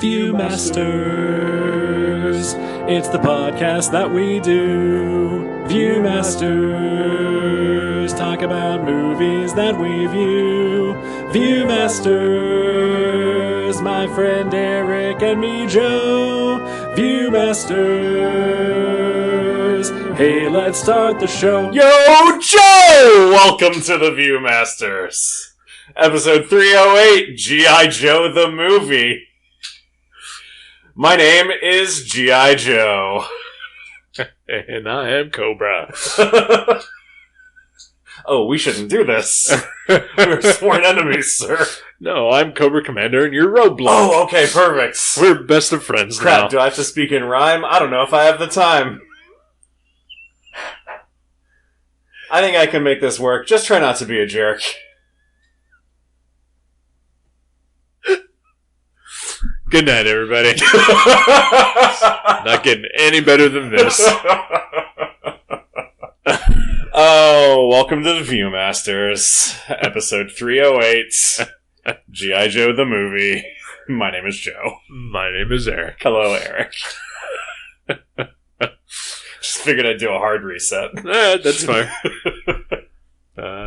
Viewmasters, it's the podcast that we do. Viewmasters, talk about movies that we view. Viewmasters, my friend Eric and me, Joe. Viewmasters, hey, let's start the show. Yo, Joe! Welcome to the Viewmasters. Episode 308, G.I. Joe the Movie. My name is G.I. Joe. And I am Cobra. Oh, we shouldn't do this. We're sworn enemies, sir. No, I'm Cobra Commander and you're Roadblock. Oh, okay, perfect. We're best of friends now. Crap, do I have to speak in rhyme? I don't know if I have the time. I think I can make this work. Just try not to be a jerk. Good night, everybody. Not getting any better than this. Oh, welcome to the Viewmasters, episode 308, G.I. Joe the Movie. My name is Joe. My name is Eric. Hello, Eric. Just figured I'd do a hard reset. That's fine.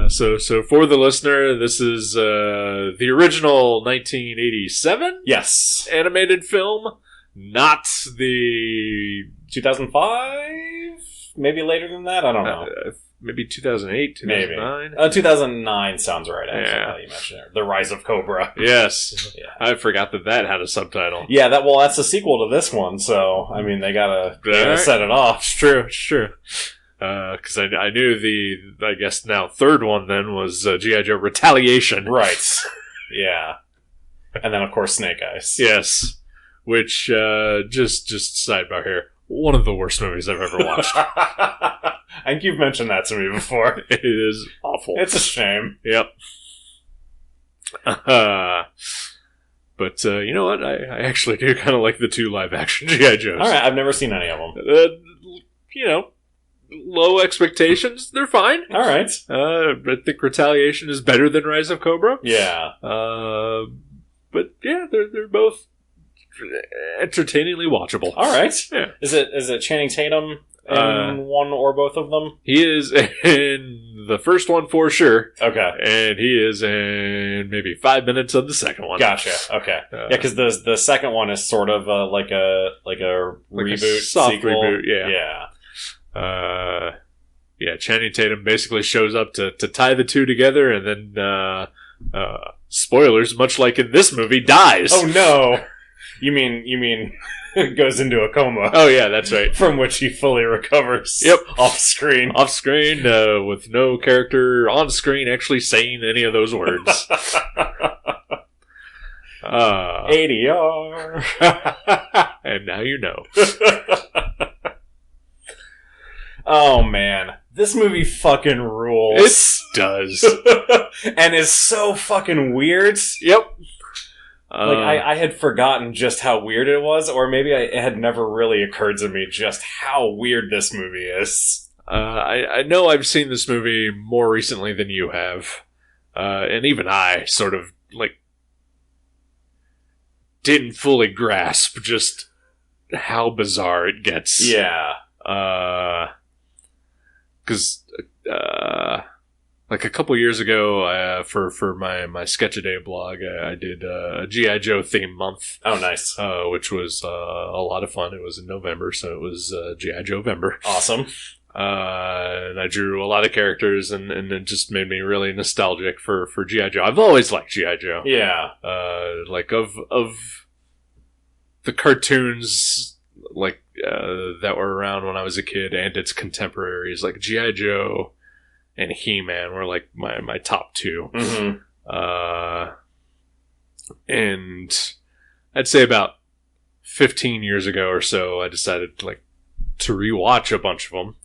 So for the listener, this is the original 1987? Yes. Animated film, not the 2005? Maybe later than that? I don't know. Maybe 2008, 2009? Maybe. 2009 sounds right, actually, Yeah. now you mention it. The Rise of Cobra. Yes. Yeah. I forgot that had a subtitle. Yeah, that's the sequel to this one, so, I mean, they gotta set it off. It's true. Because I knew I guess now third one then was G.I. Joe Retaliation. Right. Yeah. And then, of course, Snake Eyes. Yes. Which, just sidebar here, one of the worst movies I've ever watched. I think you've mentioned that to me before. It is awful. It's a shame. Yep. But, you know what? I actually do kind of like the two live-action G.I. Joes. Alright, I've never seen any of them. You know, low expectations. They're fine. Alright. I think Retaliation is better than Rise of Cobra. Yeah. But yeah, they're both entertainingly watchable. Alright. Yeah. Is it Channing Tatum in one or both of them? He is in the first one for sure. Okay. And he is in maybe 5 minutes of the second one. Gotcha. Okay. Yeah, because the second one is sort of like a reboot, soft sequel. reboot. Yeah. Yeah. Yeah. Channing Tatum basically shows up to tie the two together, and then spoilers, much like in this movie, dies. Oh no! You mean goes into a coma? Oh yeah, that's right. From which he fully recovers. Yep, off screen, with no character on screen actually saying any of those words. ADR. And now you know. Oh man, this movie fucking rules. It does. And is so fucking weird. Yep. I had forgotten just how weird it was, or maybe it had never really occurred to me just how weird this movie is. I know I've seen this movie more recently than you have. And even I sort of, didn't fully grasp just how bizarre it gets. Yeah. Because, a couple years ago, for my Sketch-A-Day blog, I did a G.I. Joe theme month. Oh, nice. Which was a lot of fun. It was in November, so it was G.I. Joe-vember. Awesome. And I drew a lot of characters, and it just made me really nostalgic for G.I. Joe. I've always liked G.I. Joe. Yeah. Of the cartoons, that were around when I was a kid, and its contemporaries, like G.I. Joe and He-Man were my top two. Mm-hmm. And I'd say about 15 years ago or so, I decided to rewatch a bunch of them,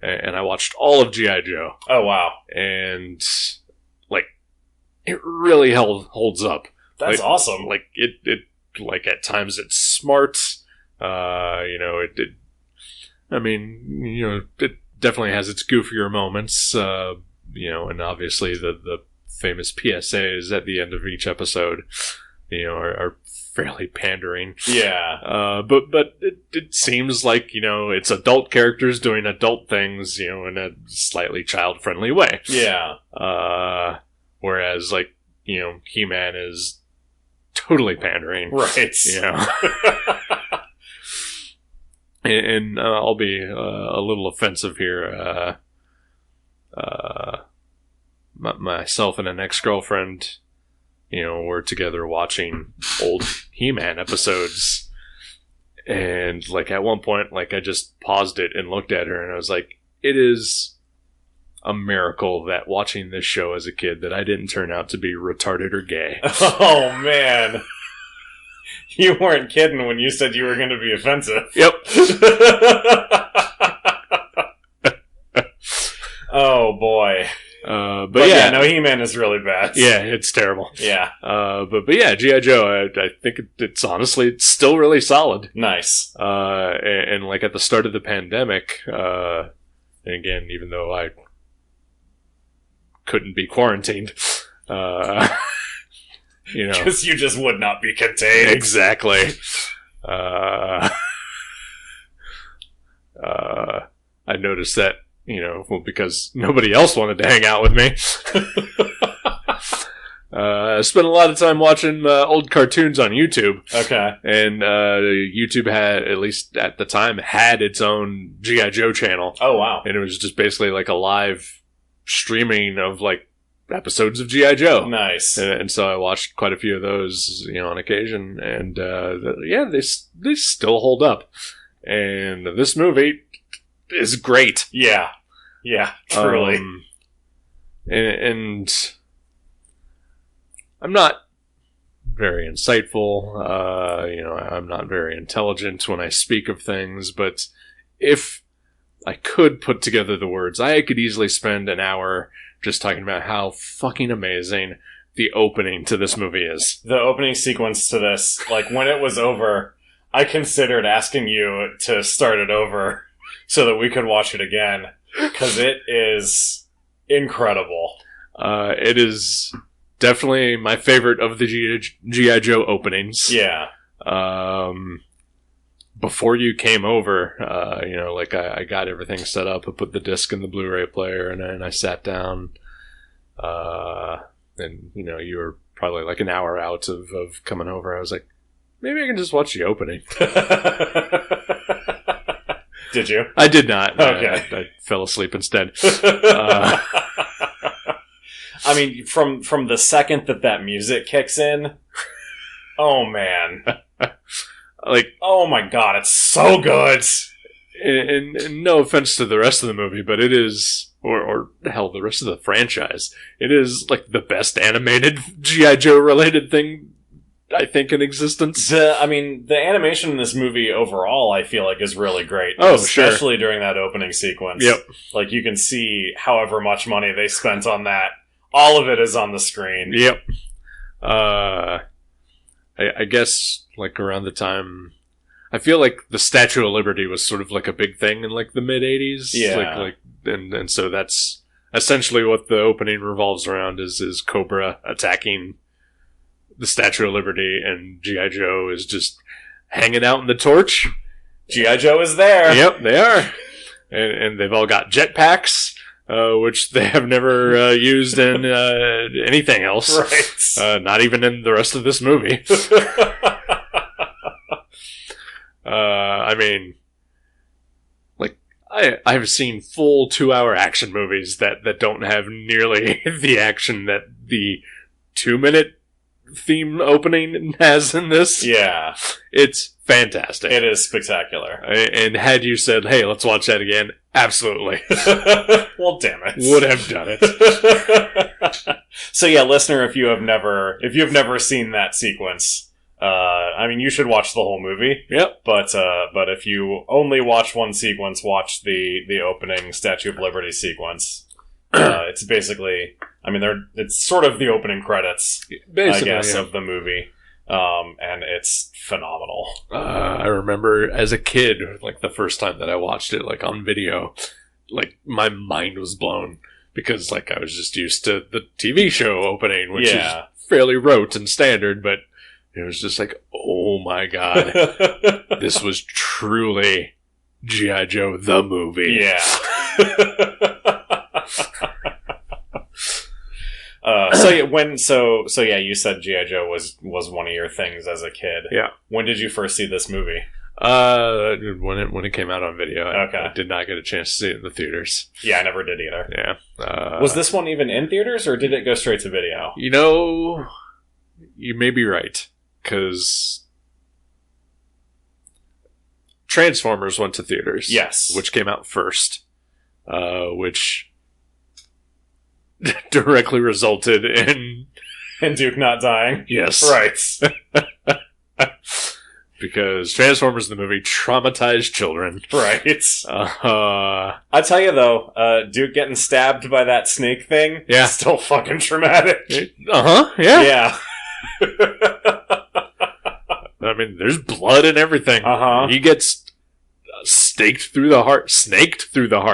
and I watched all of G.I. Joe. Oh wow! And it really holds up. That's awesome. It at times it's smart. It definitely has its goofier moments, and obviously the famous PSAs at the end of each episode, are fairly pandering. Yeah. But it seems like, it's adult characters doing adult things, in a slightly child-friendly way. Yeah. Whereas, like, He-Man is totally pandering. Right. And I'll be a little offensive here. Myself and an ex-girlfriend, were together watching old He-Man episodes. And, like, at one point, like, I just paused it and looked at her, and I was like, it is a miracle that watching this show as a kid that I didn't turn out to be retarded or gay. Oh, man. You weren't kidding when you said you were going to be offensive. Yep. Oh, boy. But yeah, no, He-Man is really bad. Yeah, it's terrible. Yeah. But yeah, G.I. Joe, I think it's honestly, it's still really solid. Nice. And like at the start of the pandemic, and again, even though I couldn't be quarantined, because you just would not be contained. Exactly. I noticed that, because nobody else wanted to hang out with me. I spent a lot of time watching old cartoons on YouTube. Okay. And YouTube had, at least at the time, had its own G.I. Joe channel. Oh, wow. And it was just basically like a live streaming of like episodes of G.I. Joe. Nice. And so I watched quite a few of those, on occasion. And yeah, they still hold up. And this movie is great. Yeah. Yeah, truly. And I'm not very insightful. I'm not very intelligent when I speak of things, but if I could put together the words, I could easily spend an hour just talking about how fucking amazing the opening to this movie is. The opening sequence to this, like when it was over, I considered asking you to start it over so that we could watch it again, because it is incredible. It is definitely my favorite of the G.I. Joe openings. Yeah. Before you came over, I got everything set up. I put the disc in the Blu-ray player, and I sat down. And, you were probably like an hour out of coming over. I was like, maybe I can just watch the opening. Did you? I did not. Okay. I fell asleep instead. I mean, from the second that music kicks in, oh man. Like, oh my god, it's so good. And no offense to the rest of the movie, but it is, or hell, the rest of the franchise, it is like the best animated G.I. Joe related thing I think in existence. The animation in this movie overall, I feel like, is really great. Oh, especially during that opening sequence. Yep. Like, you can see however much money they spent on that. All of it is on the screen. Yep. I guess, like, around the time, I feel like the Statue of Liberty was sort of like a big thing in, like, the mid-'80s. Yeah. And so that's essentially what the opening revolves around is Cobra attacking the Statue of Liberty, and G.I. Joe is just hanging out in the torch. G.I. Joe is there. Yep, they are. And they've all got jetpacks, which they have never used in anything else. Right. Not even in the rest of this movie. I've seen full 2-hour action movies that don't have nearly the action that the 2-minute theme opening has in this. Yeah. It's fantastic. It is spectacular. And had you said, hey, let's watch that again, absolutely. Well, damn it. Would have done it. So yeah, listener, if you've never seen that sequence, you should watch the whole movie. Yep. But if you only watch one sequence, watch the opening Statue of Liberty sequence. It's basically, it's sort of the opening credits, basically, I guess, yeah, of the movie. And it's phenomenal. I remember as a kid, like the first time that I watched it, like on video, like my mind was blown because like I was just used to the TV show opening, which is fairly rote and standard, but It was just like, oh my god, this was truly G.I. Joe the movie. Yeah. You said G.I. Joe was one of your things as a kid. Yeah. When did you first see this movie? When it came out on video. Okay. I did not get a chance to see it in the theaters. Yeah, I never did either. Yeah. Was this one even in theaters, or did it go straight to video? You know, you may be right, because Transformers went to theaters. Yes. Which came out first. Which directly resulted in... And Duke not dying? Yes. Right. Because Transformers the movie traumatized children. Right. I tell you though, Duke getting stabbed by that snake thing, yeah, still fucking traumatic. Yeah. I mean, there's blood and everything. He gets snaked through the heart.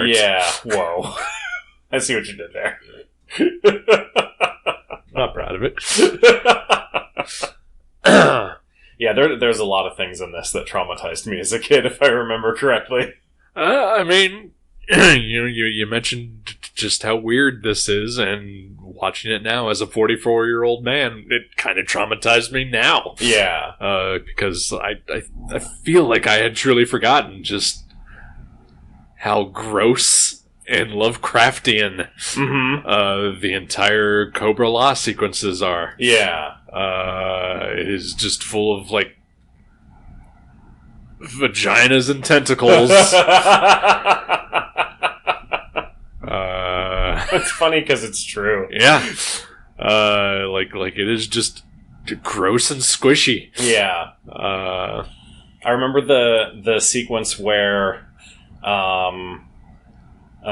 Yeah. Whoa. I see what you did there. Not proud of it. Yeah, there's a lot of things in this that traumatized me as a kid, if I remember correctly. I mean, you mentioned just how weird this is, and watching it now as a 44-year-old man, it kind of traumatized me now. Yeah. Because I feel like I had truly forgotten just how gross and Lovecraftian the entire Cobra Law sequences are. Yeah. It is just full of, like, vaginas and tentacles. It's funny because it's true. Yeah. Like it is just gross and squishy. Yeah. I remember the sequence where, oh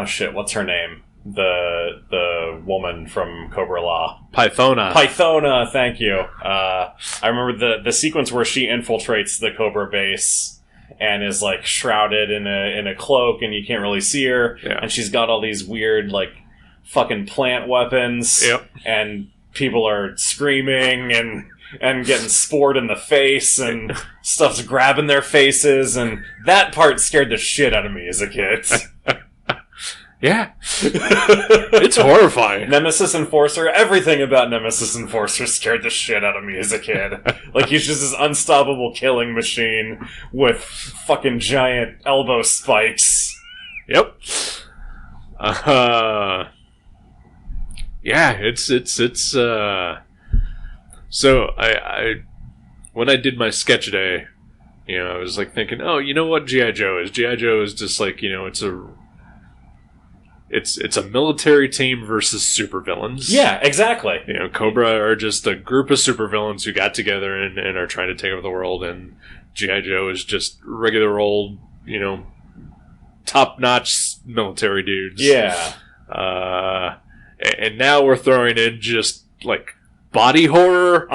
shit, what's her name? The woman from Cobra Law. Pythona, thank you. I remember the sequence where she infiltrates the Cobra base and is like shrouded in a cloak and you can't really see her. Yeah. And she's got all these weird like fucking plant weapons. Yep. And people are screaming and getting spored in the face and stuff's grabbing their faces, and that part scared the shit out of me as a kid. Yeah. It's horrifying. Nemesis Enforcer, everything about Nemesis Enforcer scared the shit out of me as a kid. Like, he's just this unstoppable killing machine with fucking giant elbow spikes. Yep. Yeah, it's so I when I did my sketch day, I was like thinking, oh, you know what G.I. Joe is? G.I. Joe is just like, it's a military team versus supervillains. Yeah, exactly. Cobra are just a group of supervillains who got together and are trying to take over the world, and G.I. Joe is just regular old, top-notch military dudes. Yeah. And now we're throwing in just, like, body horror.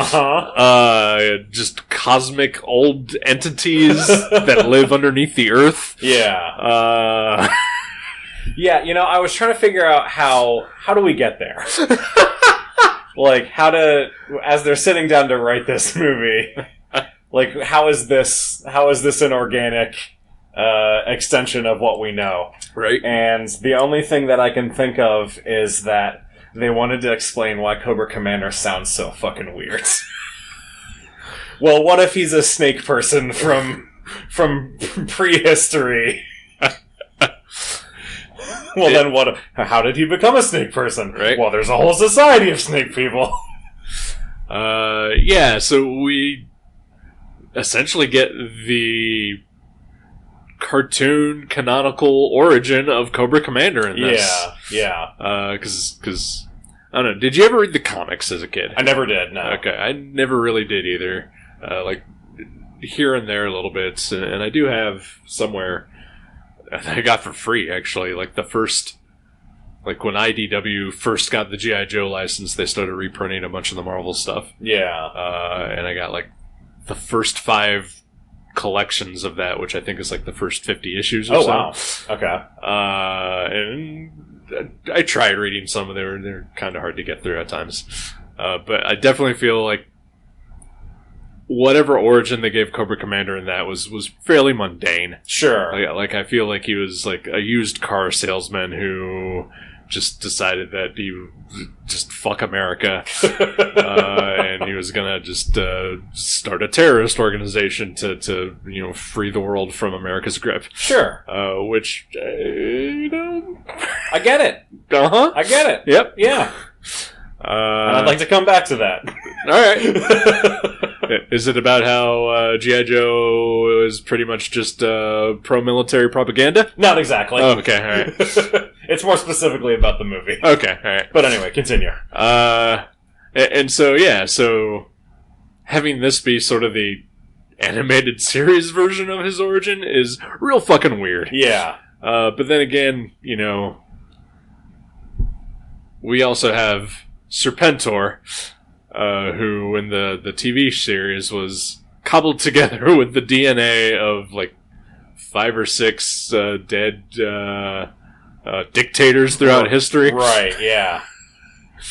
Just cosmic old entities that live underneath the earth. Yeah. Yeah, I was trying to figure out how do we get there? Like, as they're sitting down to write this movie, like, how is this an organic extension of what we know? Right. And the only thing that I can think of is that they wanted to explain why Cobra Commander sounds so fucking weird. Well, what if he's a snake person from prehistory? Well, then what? How did he become a snake person? Right. Well, there's a whole society of snake people. Yeah, so we essentially get the cartoon canonical origin of Cobra Commander in this. Yeah. Because, I don't know, did you ever read the comics as a kid? I never did, no. Okay, I never really did either. Like, here and there a little bit, and I do have somewhere... I got for free, actually. Like, the first... Like, when IDW first got the G.I. Joe license, they started reprinting a bunch of the Marvel stuff. Yeah. And I got, like, the first 5 collections of that, which I think is, like, the first 50 issues or so. Wow. Okay. And I tried reading some of them. They're kind of hard to get through at times. But I definitely feel like whatever origin they gave Cobra Commander in that was fairly mundane. Sure. Like I feel like he was like a used car salesman who just decided that he just fuck America, and he was gonna just start a terrorist organization to free the world from America's grip. Sure. Which I get it. I get it. Yep. Yeah. And I'd like to come back to that. All right. Is it about how G.I. Joe is pretty much just pro-military propaganda? Not exactly. Oh, okay, all right. It's more specifically about the movie. Okay, all right. But anyway, continue. And so having this be sort of the animated series version of his origin is real fucking weird. Yeah. But then again, we also have Serpentor, who in the TV series was cobbled together with the DNA of like 5 or 6 dead dictators throughout history. Right, yeah.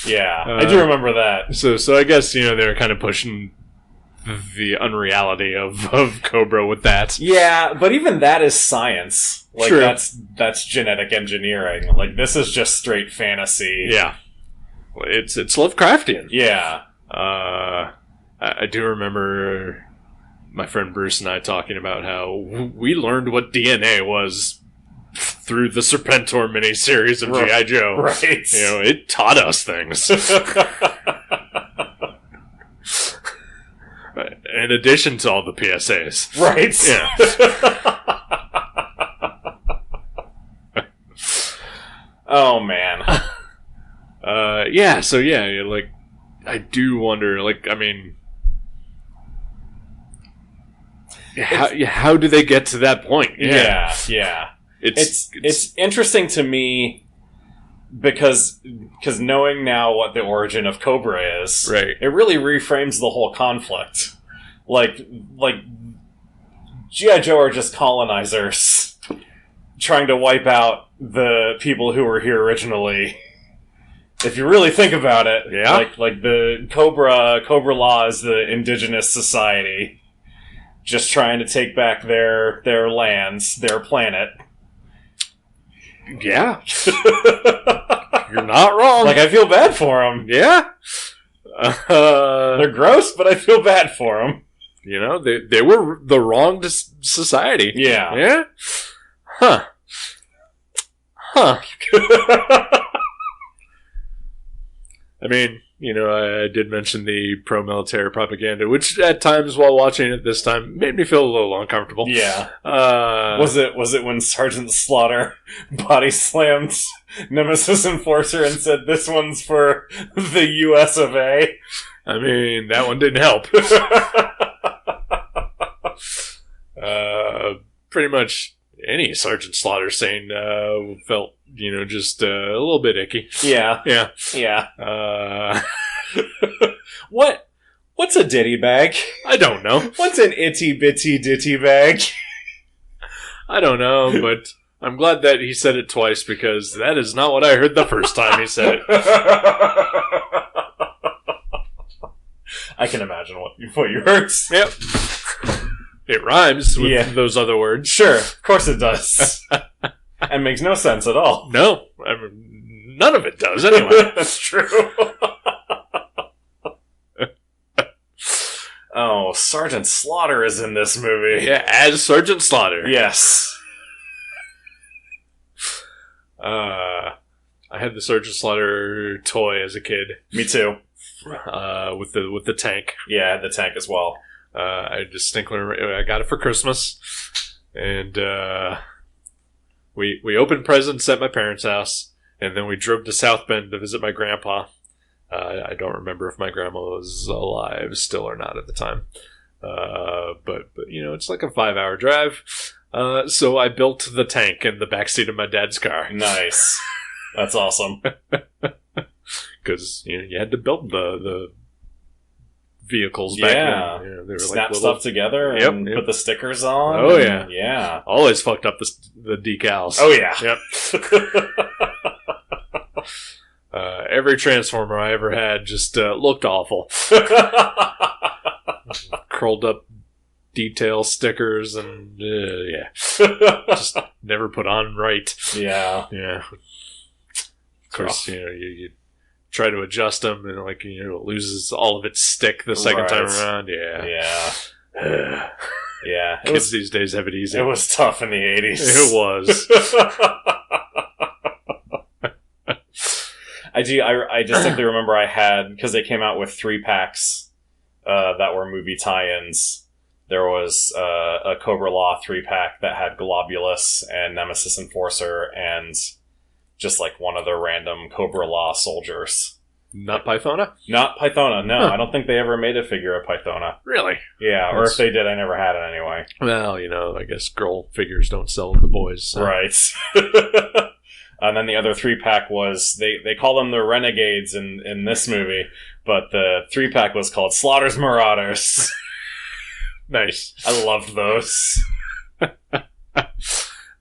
Yeah, I do remember that. So I guess, they were kind of pushing the unreality of Cobra with that. Yeah, but even that is science. Like, True. that's genetic engineering. Like, this is just straight fantasy. Yeah. It's Lovecraftian. Yeah. I do remember my friend Bruce and I talking about how we learned what DNA was through the Serpentor miniseries of G.I. Joe. Right. It taught us things. In addition to all the PSAs. Right. Yeah. Oh, man. I do wonder, how do they get to that point? Yeah. It's interesting to me because knowing now what the origin of Cobra is, right. It really reframes the whole conflict. Like G.I. Joe are just colonizers trying to wipe out the people who were here originally. If you really think about it, yeah. Like the Cobra Law is the indigenous society just trying to take back their lands, their planet. Yeah. You're not wrong. Like, I feel bad for them. Yeah. They're gross, but I feel bad for them. They were the wrong society. Yeah. Yeah? Huh. I mean, I did mention the pro-military propaganda, which at times while watching it this time made me feel a little uncomfortable. Yeah. Was it when Sergeant Slaughter body slammed Nemesis Enforcer and said, "This one's for the US of A"? I mean, that one didn't help. Pretty much any Sergeant Slaughter scene felt, just a little bit icky. Yeah. Yeah. Yeah. What's a ditty bag? I don't know. What's an itty bitty ditty bag? I don't know, but I'm glad that he said it twice because that is not what I heard the first time he said it. I can imagine what you heard. Yep. It rhymes with those other words. Sure, of course it does. And makes no sense at all. No, none of it does anyway. That's true. Oh, Sergeant Slaughter is in this movie. Yeah, as Sergeant Slaughter. Yes. I had the Sergeant Slaughter toy as a kid. Me too. With the tank. Yeah, the tank as well. I distinctly remember I got it for Christmas, and we opened presents at my parents' house, and then we drove to South Bend to visit my grandpa. I don't remember if my grandma was alive still or not at the time, but it's like a 5-hour drive. So I built the tank in the backseat of my dad's car. Nice, that's awesome. Because you had to build the vehicles back then. They were snap stuff together and put the stickers on. Oh, yeah. Yeah. Always fucked up the decals. Oh, yeah. Yep. Every Transformer I ever had just looked awful. curled up detail stickers and just never put on right. Yeah. Of course, you try to adjust them and it loses all of its stick the second time around. Yeah. Kids these days have it easy. It was tough in the 80s. It was. I distinctly remember I had, because they came out with 3-packs that were movie tie-ins. There was a Cobra Law 3-pack that had Globulus and Nemesis Enforcer and just one other random Cobra Law soldiers. Not Pythona? Not Pythona, no. Huh. I don't think they ever made a figure of Pythona. Really? Yeah, or if they did, I never had it anyway. Well, I guess girl figures don't sell with the boys. So. Right. And then the other 3-pack was, they call them the Renegades in this movie, but the 3-pack was called Slaughter's Marauders. Nice. I loved those.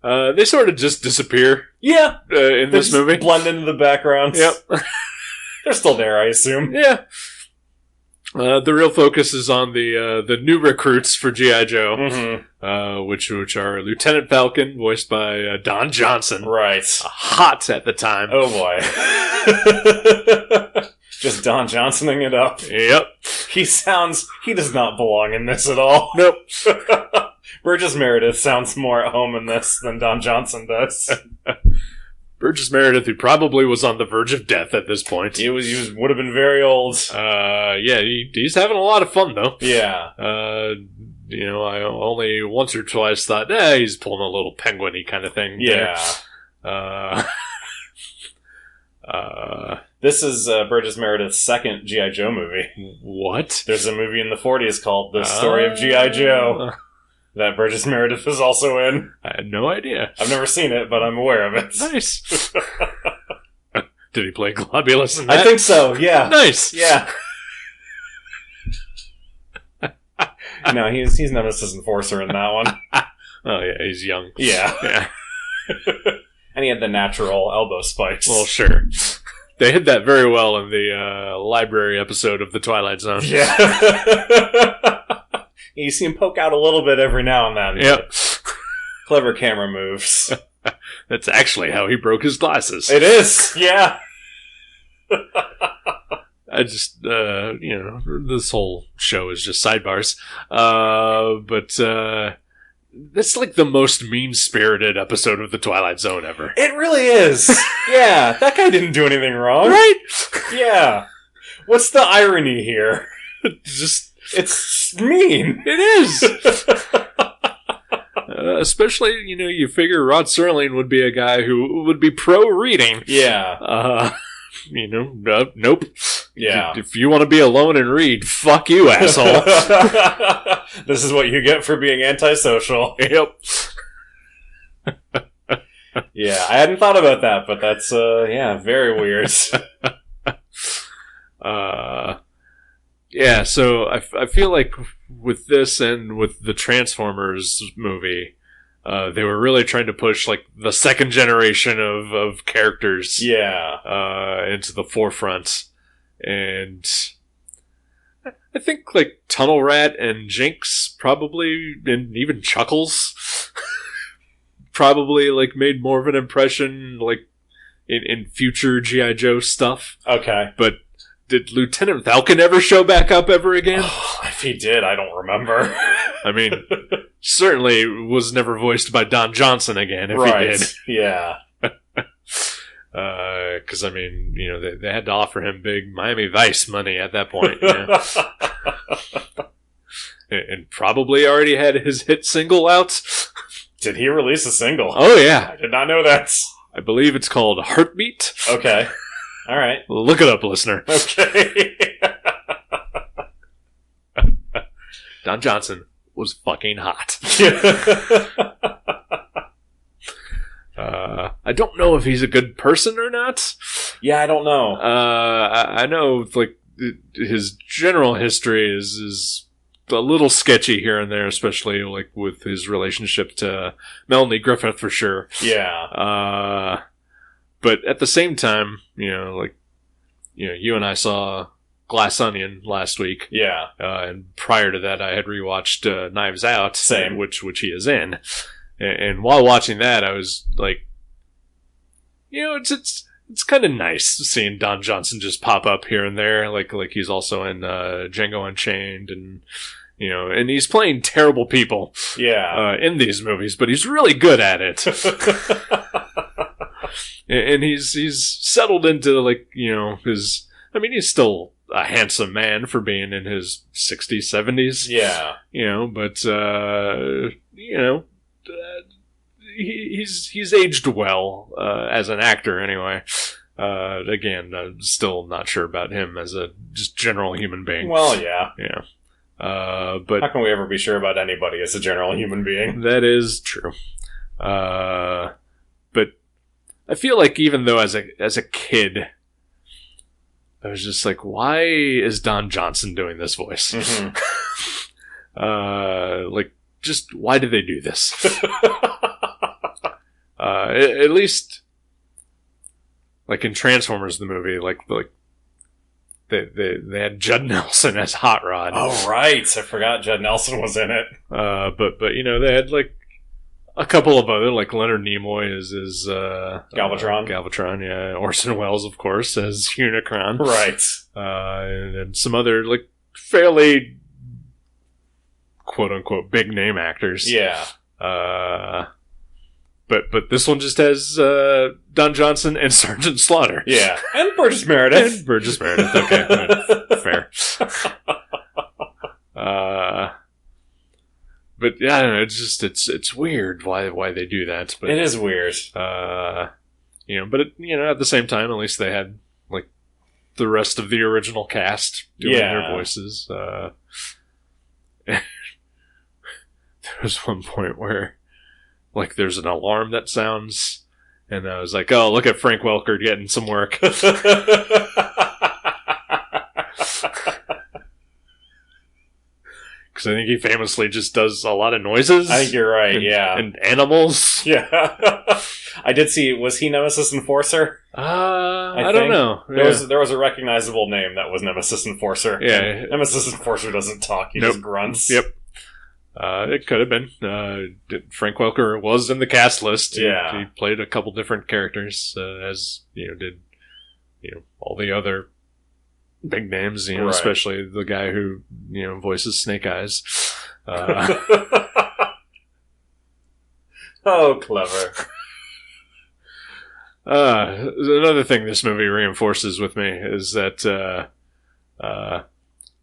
They sort of just disappear. Yeah. In this movie. Blend into the background. Yep. They're still there, I assume. Yeah. The real focus is on the new recruits for G.I. Joe, which are Lieutenant Falcon, voiced by Don Johnson. Right. Hot at the time. Oh, boy. Just Don Johnsoning it up. Yep. He does not belong in this at all. Nope. Burgess Meredith sounds more at home in this than Don Johnson does. Burgess Meredith, who probably was on the verge of death at this point. He would have been very old. He's having a lot of fun, though. Yeah. I only once or twice thought, he's pulling a little penguin-y kind of thing. Yeah. This is Burgess Meredith's second G.I. Joe movie. What? There's a movie in the 40s called The Story of G.I. Joe that Burgess Meredith is also in. I had no idea. I've never seen it, but I'm aware of it. Nice. Did he play Globulus in that? I think so, yeah. Nice. Yeah. No, he's Nemesis Enforcer in that one. Oh, yeah, he's young. Yeah. And he had the natural elbow spikes. Well, sure. They hid that very well in the library episode of The Twilight Zone. Yeah. You see him poke out a little bit every now and then. Yep. Clever camera moves. That's actually how he broke his glasses. It is, yeah. I just, this whole show is just sidebars. But that's the most mean-spirited episode of The Twilight Zone ever. It really is. Yeah, that guy didn't do anything wrong. Right? Yeah. What's the irony here? It's mean. It is. Especially, you figure Rod Serling would be a guy who would be pro-reading. Yeah. Nope. Yeah. If you want to be alone and read, fuck you, asshole. This is what you get for being antisocial. Yep. Yeah, I hadn't thought about that, but that's, very weird. Yeah, so I feel like with this and with the Transformers movie, they were really trying to push the second generation of characters, into the forefront, and I think Tunnel Rat and Jinx probably, and even Chuckles, probably made more of an impression in future G.I. Joe stuff. Okay, but. Did Lieutenant Falcon ever show back up ever again? Oh, if he did, I don't remember. I mean, certainly was never voiced by Don Johnson again, if he did. Yeah. Because, they had to offer him big Miami Vice money at that point. And probably already had his hit single out. Did he release a single? Oh, yeah. I did not know that. I believe it's called Heartbeat. Okay. All right. Look it up, listener. Okay. Don Johnson was fucking hot. I don't know if he's a good person or not. Yeah, I don't know. I know, his general history is a little sketchy here and there, especially, with his relationship to Melanie Griffith, for sure. Yeah. But at the same time, you and I saw Glass Onion last week. Yeah. And prior to that, I had rewatched Knives Out, Same. which he is in. And while watching that, I was like, it's kind of nice seeing Don Johnson just pop up here and there, like he's also in Django Unchained, and and he's playing terrible people, in these movies, but he's really good at it. And he's settled into his. I mean, he's still a handsome man for being in his 60s, 70s. Yeah. But he's aged well as an actor anyway. Again, I'm still not sure about him as a just general human being. Well, yeah. Yeah. But how can we ever be sure about anybody as a general human being? That is true. But I feel like even though as a kid, I was just like, why is Don Johnson doing this voice? Mm-hmm. Just why did they do this? At least, like in Transformers the movie, they had Judd Nelson as Hot Rod. Oh right, I forgot Judd Nelson was in it. But they had a couple of other, like Leonard Nimoy is Galvatron. Galvatron, yeah. Orson Welles, of course, as Unicron. Right. And some other fairly quote unquote big name actors. Yeah. But this one just has Don Johnson and Sergeant Slaughter. Yeah. And Burgess Meredith. Okay. Fair. But yeah, I don't know, it's weird why they do that. But it is weird. But at the same time, at least they had the rest of the original cast doing their voices. There was one point where there's an alarm that sounds, and I was like, oh, look at Frank Welker getting some work. Because I think he famously just does a lot of noises. I think you're right, and animals. Yeah. I did see, was he Nemesis Enforcer? I don't know. There was a recognizable name that was Nemesis Enforcer. Yeah. Nemesis Enforcer doesn't talk, he just grunts. Yep. It could have been. Frank Welker was in the cast list. He played a couple different characters, as did all the other big names, right. Especially the guy who voices Snake Eyes. Oh, clever. Another thing this movie reinforces with me is that I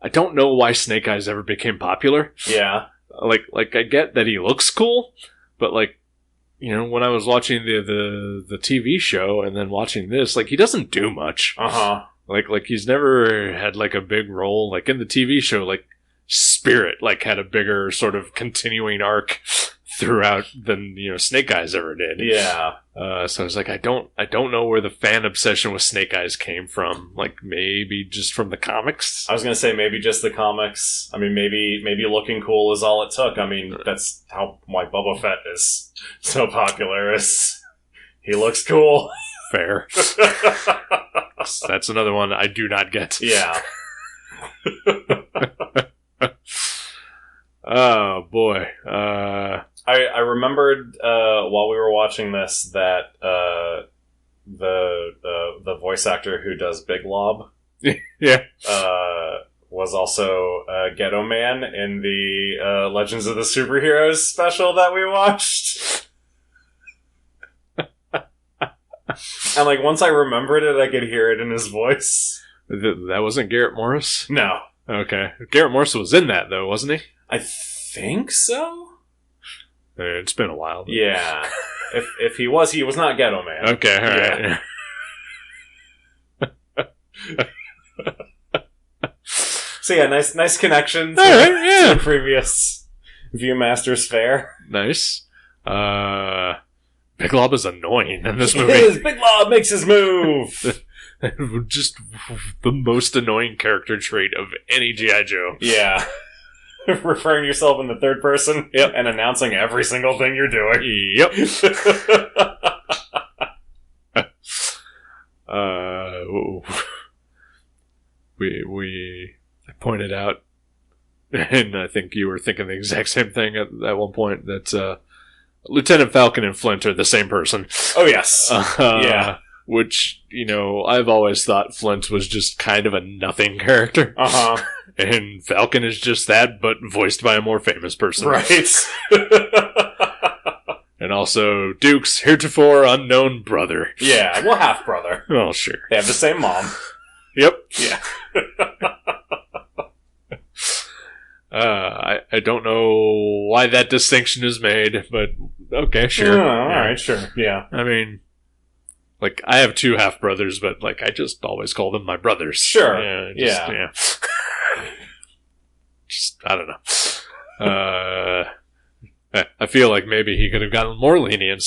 don't know why Snake Eyes ever became popular. Yeah. I get that he looks cool, but when I was watching the TV show and then watching this, he doesn't do much. Uh-huh. He's never had a big role. In the TV show, Spirit had a bigger sort of continuing arc throughout than Snake Eyes ever did. Yeah. So I was like, I don't know where the fan obsession with Snake Eyes came from. Maybe just from the comics. I was gonna say maybe just the comics. I mean, maybe looking cool is all it took. I mean, that's why Boba Fett is so popular. Is he looks cool? Fair. That's another one I do not get. Yeah. Oh boy. I remembered while we were watching this that the voice actor who does Big Lob was also Ghetto Man in the Legends of the Superheroes special that we watched. And once I remembered it, I could hear it in his voice. That wasn't Garrett Morris? No. Okay. Garrett Morris was in that though, wasn't he? I think so. It's been a while. But... Yeah. If he was not Ghetto Man. Okay, alright. Yeah. So yeah, nice connection to, to the previous Viewmasters fair. Nice. Big Lob is annoying in this movie. It is. Big Lob makes his move. Just the most annoying character trait of any G.I. Joe. Yeah. Referring to yourself in the third person. Yep. And announcing every single thing you're doing. Yep. We pointed out, and I think you were thinking the exact same thing at one point, that Lieutenant Falcon and Flint are the same person. Oh, yes. Yeah. Which, I've always thought Flint was just kind of a nothing character. Uh-huh. And Falcon is just that, but voiced by a more famous person. Right. And also Duke's heretofore unknown brother. Yeah, well, half-brother. Oh, sure. They have the same mom. Yep. Yeah. I don't know why that distinction is made, but okay, sure. All right, sure. Yeah. I mean, I have two half-brothers, but, I just always call them my brothers. Sure. Yeah. Just, I don't know. I feel like maybe he could have gotten more lenient,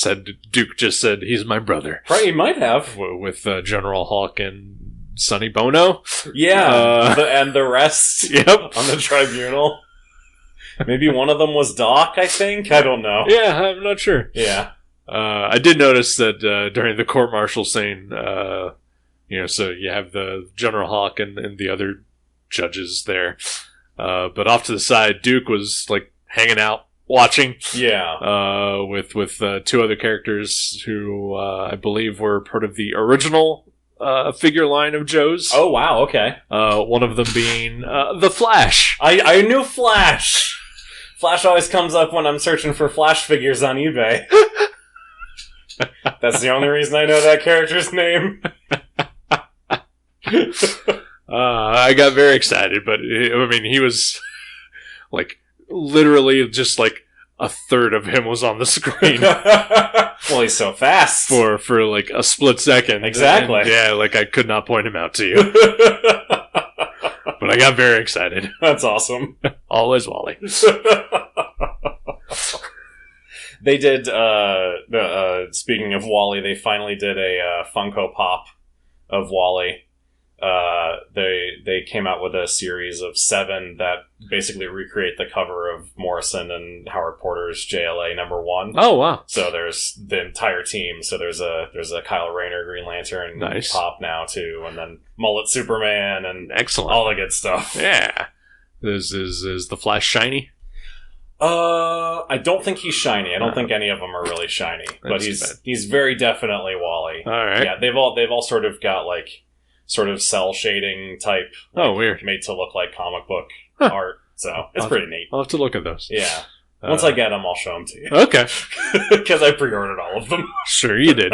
Duke just said, he's my brother. Right, he might have. With General Hawk and Sonny Bono. Yeah, and the rest Yep. on the tribunal. Maybe one of them was Doc, I think? I don't know. Yeah, I'm not sure. Yeah. I did notice that during the court-martial scene, so you have the General Hawk and the other judges there. But off to the side, Duke was, hanging out, watching. Yeah. With two other characters who I believe were part of the original figure line of Joe's. Oh, wow, okay. One of them being the Flash. I knew Flash! Flash always comes up when I'm searching for Flash figures on eBay. That's the only reason I know that character's name. I got very excited, but he was literally just a third of him was on the screen. Well, he's so fast. For a split second. Exactly. And, yeah, I could not point him out to you. But I got very excited. That's awesome. Always Wally. They did, speaking of Wally, they finally did a Funko Pop of Wally. They came out with a series of 7 that basically recreate the cover of Morrison and Howard Porter's JLA #1. Oh, wow. So there's the entire team. So there's a Kyle Rayner Green Lantern nice. Pop now too, and then Mullet Superman and excellent, all the good stuff. Yeah. Is the Flash shiny? I don't think he's shiny. I don't think any of them are really shiny. But he's very definitely Wally. All right. Yeah, they've all sort of got sort of cell shading type. Weird. Made to look like comic book art. So it's pretty neat. I'll have to look at those. Yeah. Once I get them, I'll show them to you. Okay. Because I pre-ordered all of them. Sure you did.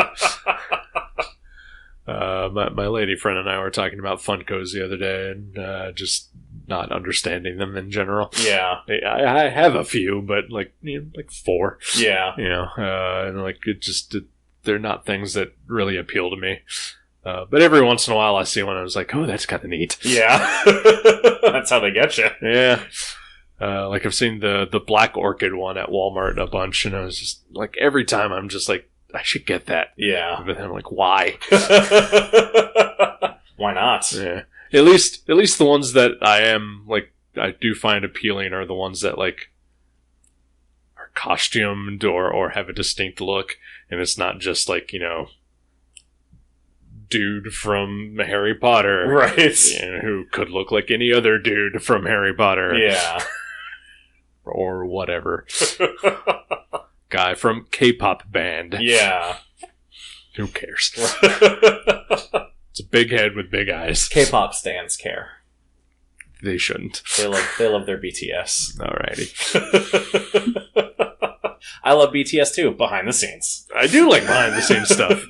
My lady friend and I were talking about Funkos the other day, and just not understanding them in general. Yeah. I have a few, but 4. Yeah. And they're not things that really appeal to me. But every once in a while I see one and I was like, oh, that's kind of neat. Yeah. That's how they get you. Yeah. I've seen the Black Orchid one at Walmart a bunch, and I was just every time I'm just I should get that. Yeah. But then I'm why? Why not? Yeah. At least the ones that I do find appealing are the ones that are costumed or have a distinct look, and it's not just dude from Harry Potter, right? Who could look like any other dude from Harry Potter, yeah, or whatever. Guy from K-pop band, yeah. Who cares? It's a big head with big eyes. K-pop stans care. They shouldn't. They love their BTS. Alrighty. I love BTS too, behind the scenes. I do like behind the scenes stuff.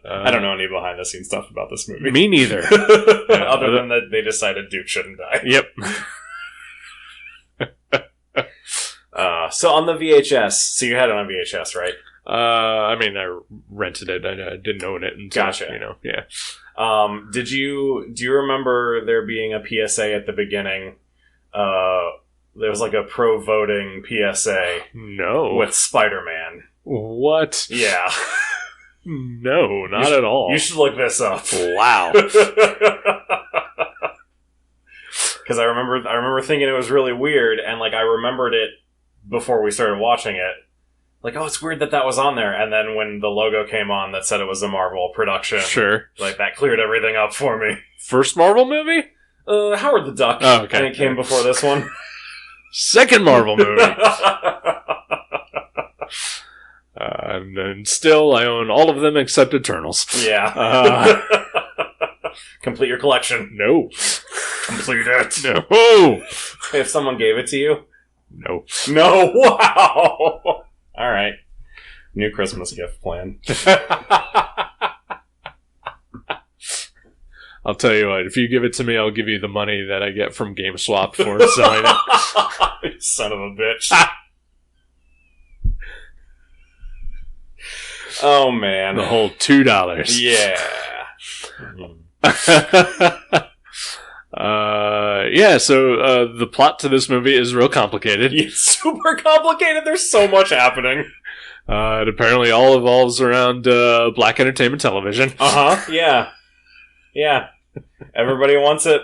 I don't know any behind the scenes stuff about this movie. Me neither. Other than that they decided Duke shouldn't die. Yep. So on the VHS, so you had it on VHS, right? I rented it. I didn't own it until, gotcha. Yeah. Do you remember there being a PSA at the beginning? There was a pro voting PSA. No. With Spider-Man. What? Yeah. No, not at all. You should look this up. Wow. Because I remember thinking it was really weird, and I remembered it before we started watching it. Oh, it's weird that was on there. And then when the logo came on that said it was a Marvel production, sure, that cleared everything up for me. First Marvel movie? Howard the Duck. Oh, okay. And it came before this one. Second Marvel movie. And still, I own all of them except Eternals. Yeah. Complete your collection. No. Complete it. No. If someone gave it to you? No. No. Wow. All right. New Christmas gift plan. I'll tell you what, if you give it to me, I'll give you the money that I get from GameSwap for selling it. Son of a bitch. Oh, man. The whole $2. Yeah. So the plot to this movie is real complicated. It's super complicated. There's so much happening. It apparently all evolves around black entertainment television. Uh-huh, yeah. Yeah. Everybody wants it.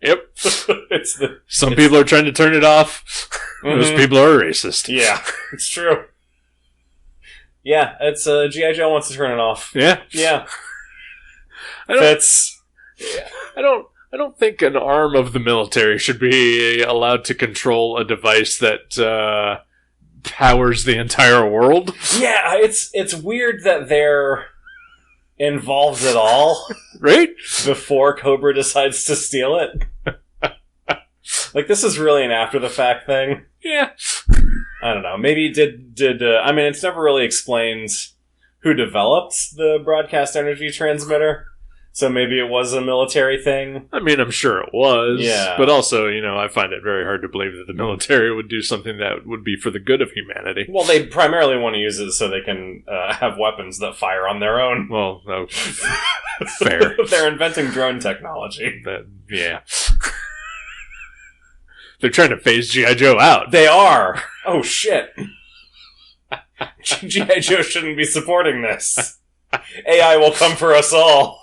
Yep. Some people are trying to turn it off. Mm-hmm. Those people are racist. Yeah, it's true. Yeah, it's G.I. Joe wants to turn it off. Yeah. Yeah. I don't think an arm of the military should be allowed to control a device that powers the entire world. Yeah, it's weird that they're involved at all. Right? Before Cobra decides to steal it. Like, this is really an after-the-fact thing. Yeah. I don't know. Maybe I mean, it's never really explained who developed the broadcast energy transmitter. So maybe it was a military thing. I mean, I'm sure it was. Yeah. But also, I find it very hard to believe that the military would do something that would be for the good of humanity. Well, they primarily want to use it so they can have weapons that fire on their own. Well, no. Fair. They're inventing drone technology. Yeah. They're trying to phase G.I. Joe out. They are. Oh, shit. G.I. Joe shouldn't be supporting this. AI will come for us all.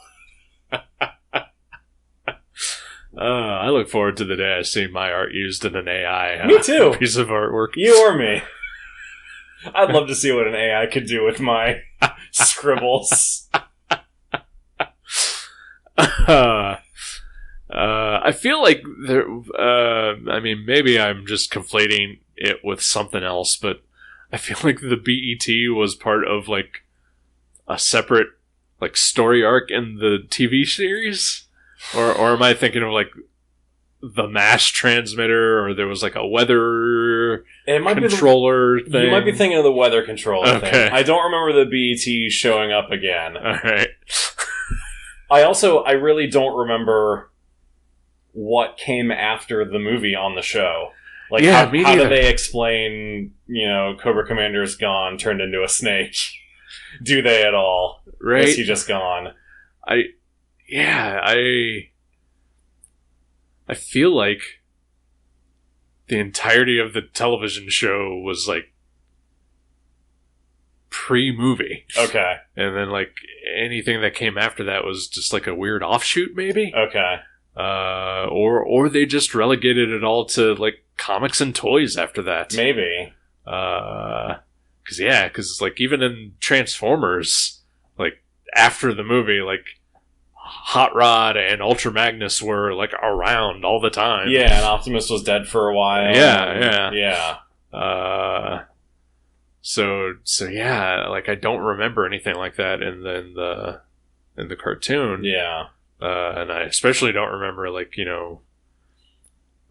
I look forward to the day I see my art used in an AI Me too. Piece of artwork. You or me. I'd love to see what an AI could do with my scribbles. I feel like there. I mean, maybe I'm just conflating it with something else, but I feel like the BET was part of like a separate like story arc in the TV series, or am I thinking of like the MASH transmitter, or there was like a weather controller thing? You might be thinking of the weather controller thing. I don't remember the BET showing up again. All right. I really don't remember what came after the movie on the show. Like, how do they explain, Cobra Commander's gone, turned into a snake? Do they at all? Right. Is he just gone? I feel like the entirety of the television show was like pre-movie. Okay. And then like anything that came after that was just like a weird offshoot, maybe? Okay. Or they just relegated it all to like comics and toys after that. Maybe. Cause like even in Transformers, like after the movie, like Hot Rod and Ultra Magnus were like around all the time. Yeah, and Optimus was dead for a while. Yeah. So yeah, like I don't remember anything like that in the cartoon. Yeah. And I especially don't remember like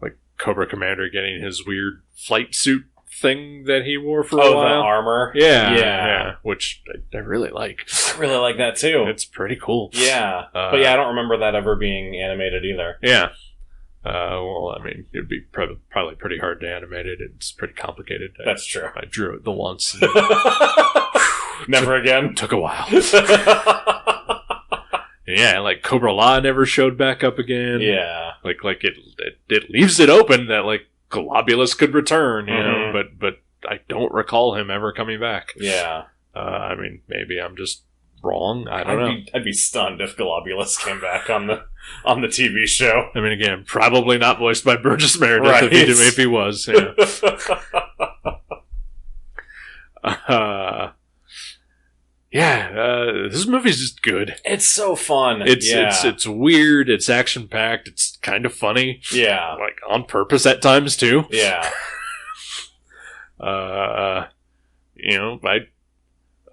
like Cobra Commander getting his weird flight suit thing that he wore for a while. The armor? Yeah. Which I really like. I really like that too. It's pretty cool. Yeah. But I don't remember that ever being animated either. Yeah. Well, I mean, it'd be probably pretty hard to animate it. It's pretty complicated. That's true. I drew it the once. Never again? Took a while. Yeah, like Cobra Law never showed back up again. Yeah. Like it leaves it open that like Globulus could return, you know, but I don't recall him ever coming back. Yeah. I mean, maybe I'm just wrong. I don't know. I'd be stunned if Globulus came back on the TV show. I mean, again, probably not voiced by Burgess Meredith right. if he was. Yeah, this movie's just good. It's so fun. It's weird. It's action packed. It's kind of funny. Yeah, like on purpose at times too. Yeah.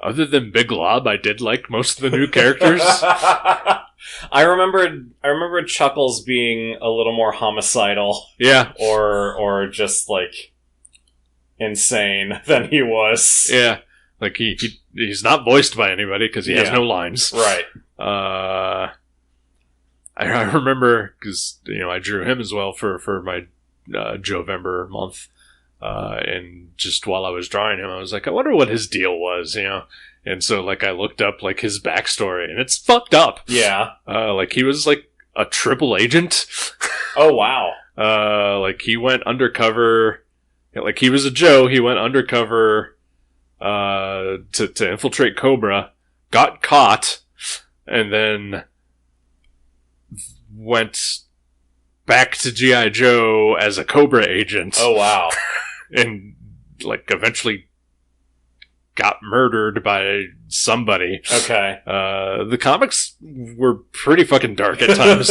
Other than Big Lob, I did like most of the new characters. I remember Chuckles being a little more homicidal. Yeah. Or just like insane than he was. Yeah. Like he's not voiced by anybody because he has no lines. Right. I remember because I drew him as well for my Jovember month. And just while I was drawing him, I was like, I wonder what his deal was, And so, like, I looked up, like, his backstory, and it's fucked up. Yeah. Like, he was, like, a triple agent. Oh, wow. Like, he went undercover. Like, he was a Joe. He went undercover to infiltrate Cobra, got caught, and then went back to G.I. Joe as a Cobra agent. Oh, wow. And, like, eventually got murdered by somebody. Okay. The comics were pretty fucking dark at times.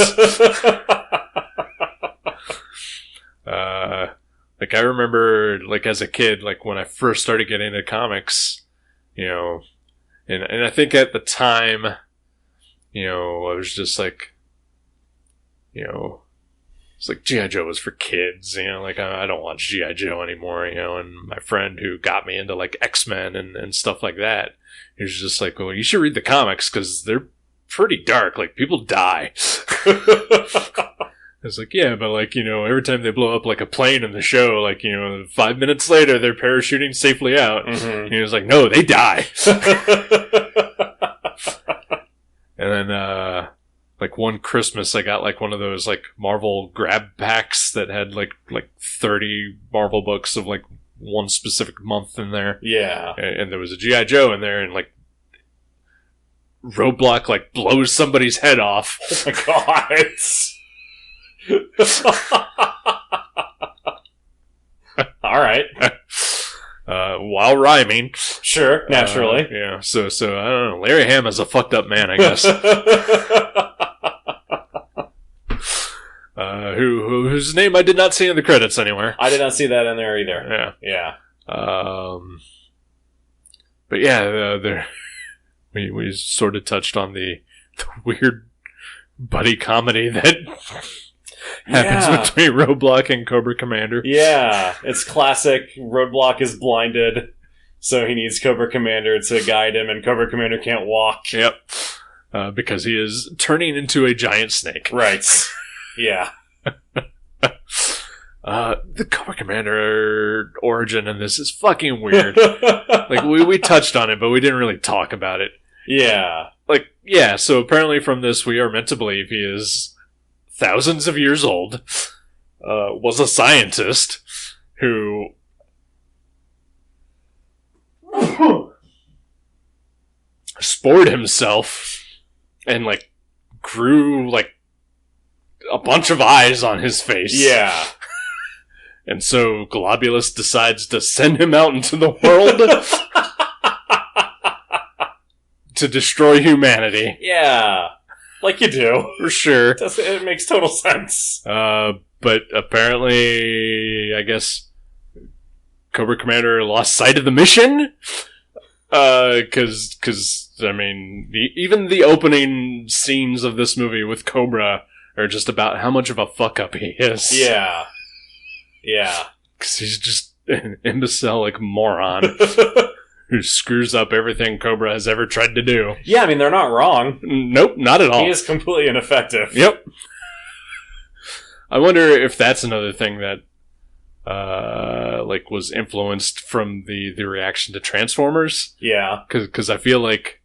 Like, I remember, like, as a kid, like, when I first started getting into comics, and I think at the time, I was just like, it's like G.I. Joe was for kids, like I don't watch G.I. Joe anymore, and my friend who got me into like X-Men and stuff like that, he was just like, well, you should read the comics because they're pretty dark, like people die. It's like, yeah, but like, every time they blow up like a plane in the show, like, 5 minutes later they're parachuting safely out. Mm-hmm. And he was like, no, they die. And then, like one Christmas, I got like one of those like Marvel grab packs that had like 30 Marvel books of like one specific month in there. Yeah. And there was a G.I. Joe in there, and like Roadblock like blows somebody's head off. Oh my god. All right. While ryming. Sure, naturally. Yeah. So I don't know. Larry Hama's a fucked up man, I guess. Whose name I did not see in the credits anywhere. I did not see that in there either. Yeah. But yeah, we sort of touched on the weird buddy comedy that happens between Roadblock and Cobra Commander. Yeah, it's classic. Roadblock is blinded, so he needs Cobra Commander to guide him, and Cobra Commander can't walk. Yep. Because he is turning into a giant snake. Right. Yeah. The Cobra Commander origin in this is fucking weird. Like, we touched on it, but we didn't really talk about it. Yeah. Like, yeah, so apparently from this, we are meant to believe he is thousands of years old, was a scientist who spored himself and, like, grew, like, a bunch of eyes on his face. Yeah. And so Globulus decides to send him out into the world to destroy humanity. Yeah. Like you do. For sure. It makes total sense. But apparently, I guess, Cobra Commander lost sight of the mission. Cause, I mean, even the opening scenes of this movie with Cobra are just about how much of a fuck-up he is. Yeah. Yeah. Because he's just an imbecile, moron who screws up everything Cobra has ever tried to do. Yeah, I mean, they're not wrong. Nope, not at all. He is completely ineffective. Yep. I wonder if that's another thing that, was influenced from the reaction to Transformers. Yeah. Because I feel like,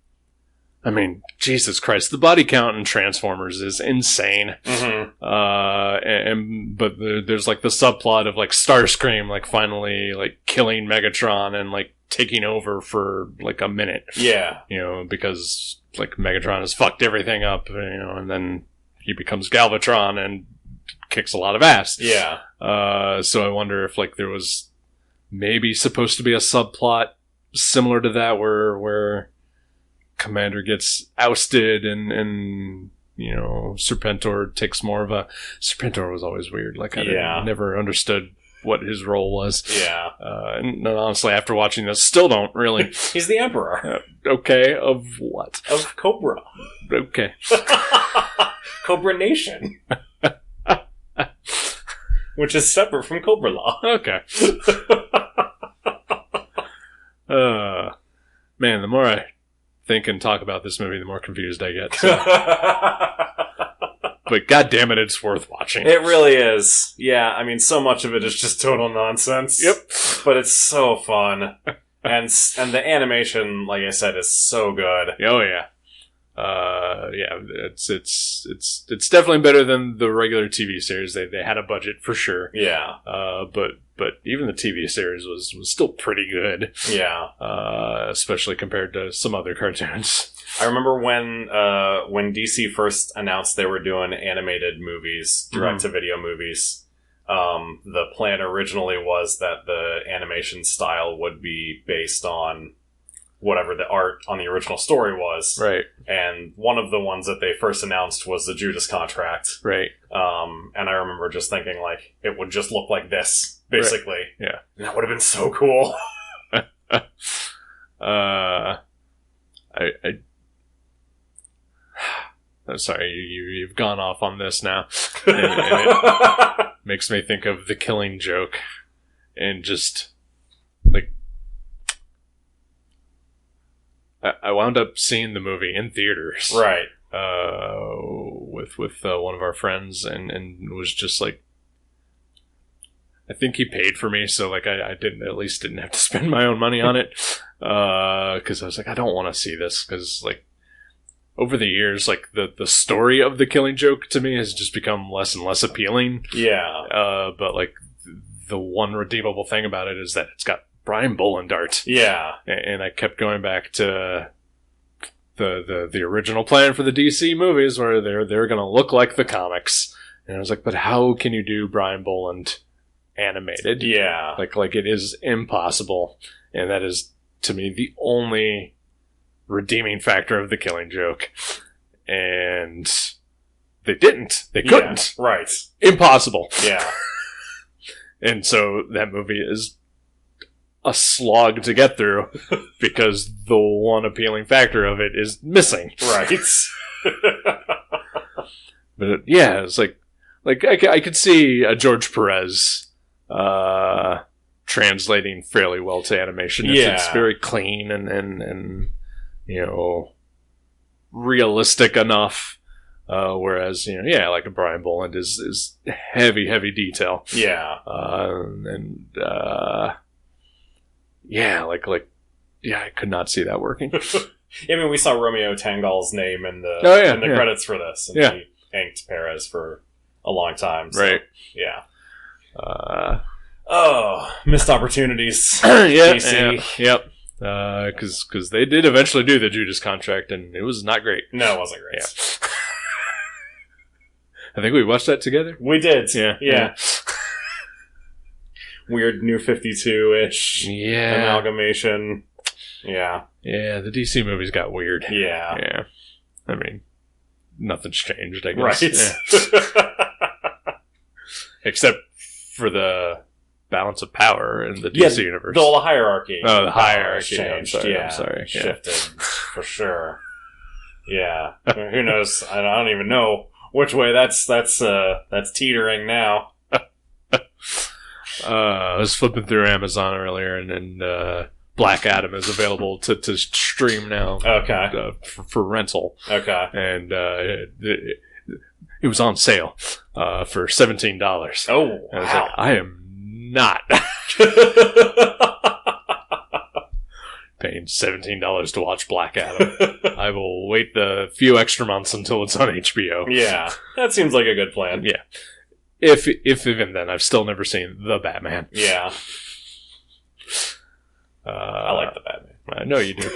I mean, Jesus Christ, the body count in Transformers is insane. Mm-hmm. But there's the subplot of Starscream finally killing Megatron and taking over for a minute. Yeah. Because Megatron has fucked everything up, and then he becomes Galvatron and kicks a lot of ass. Yeah. So I wonder if there was maybe supposed to be a subplot similar to that where Commander gets ousted and Serpentor takes more of a... Serpentor was always weird. Like, I never understood what his role was. Yeah. And honestly, after watching this, still don't really. He's the Emperor. Okay, of what? Of Cobra. Okay. Cobra Nation. Which is separate from Cobra Law. Okay. Man, the more I think and talk about this movie, the more confused I get. So. But goddammit, it's worth watching. It really is. Yeah, I mean, so much of it is just total nonsense. Yep. But it's so fun. and the animation, like I said, is so good. Oh, yeah. It's definitely better than the regular TV series. They had a budget for sure. Yeah. But even the TV series was still pretty good. Yeah. Especially compared to some other cartoons. I remember when DC first announced they were doing animated movies, direct-to-video movies, the plan originally was that the animation style would be based on whatever the art on the original story was. Right. And one of the ones that they first announced was the Judas Contract. Right. And I remember just thinking, like, it would just look like this, basically. Right. Yeah. And that would have been so cool. I'm sorry, you've gone off on this now. And it makes me think of The Killing Joke. And just, like, I wound up seeing the movie in theaters. Right. With one of our friends, and was just like, I think he paid for me, so like I didn't have to spend my own money on it. Because I was like, I don't want to see this, because like over the years, like the story of The Killing Joke to me has just become less and less appealing. Yeah. But like the one redeemable thing about it is that it's got Brian Bolland art. Yeah. And I kept going back to the original plan for the DC movies where they're going to look like the comics. And I was like, but how can you do Brian Bolland animated? Yeah. Like it is impossible. And that is, to me, the only redeeming factor of The Killing Joke. And they didn't. They couldn't. Yeah, right. Impossible. Yeah. And so that movie is a slog to get through because the one appealing factor of it is missing. Right. But yeah, it's like I could see a George Perez translating fairly well to animation. It's very clean and realistic enough. Whereas, like a Brian Bolland is heavy detail. Yeah. I could not see that working. I mean, we saw Romeo Tangal's name in the credits for this, and he inked Perez for a long time. So, right. Yeah. Missed opportunities. DC. Yep. Because they did eventually do the Judas Contract, and it was not great. No, it wasn't great. Yeah. I think we watched that together. We did. Yeah. Weird New 52-ish amalgamation. Yeah. Yeah, the DC movies got weird. Yeah. Yeah. I mean, nothing's changed, I guess. Right. Yeah. Except for the balance of power in the DC universe. The hierarchy. Oh, the hierarchy changed. I'm sorry. Shifted. For sure. Yeah. Who knows? I don't even know which way that's teetering now. I was flipping through Amazon earlier, and Black Adam is available to stream now. Okay. For rental. Okay. And it was on sale for $17. Oh, wow. I was like, I am not paying $17 to watch Black Adam. I will wait the few extra months until it's on HBO. Yeah, that seems like a good plan. Yeah. If even then, I've still never seen The Batman. Yeah. I like The Batman. I know you do.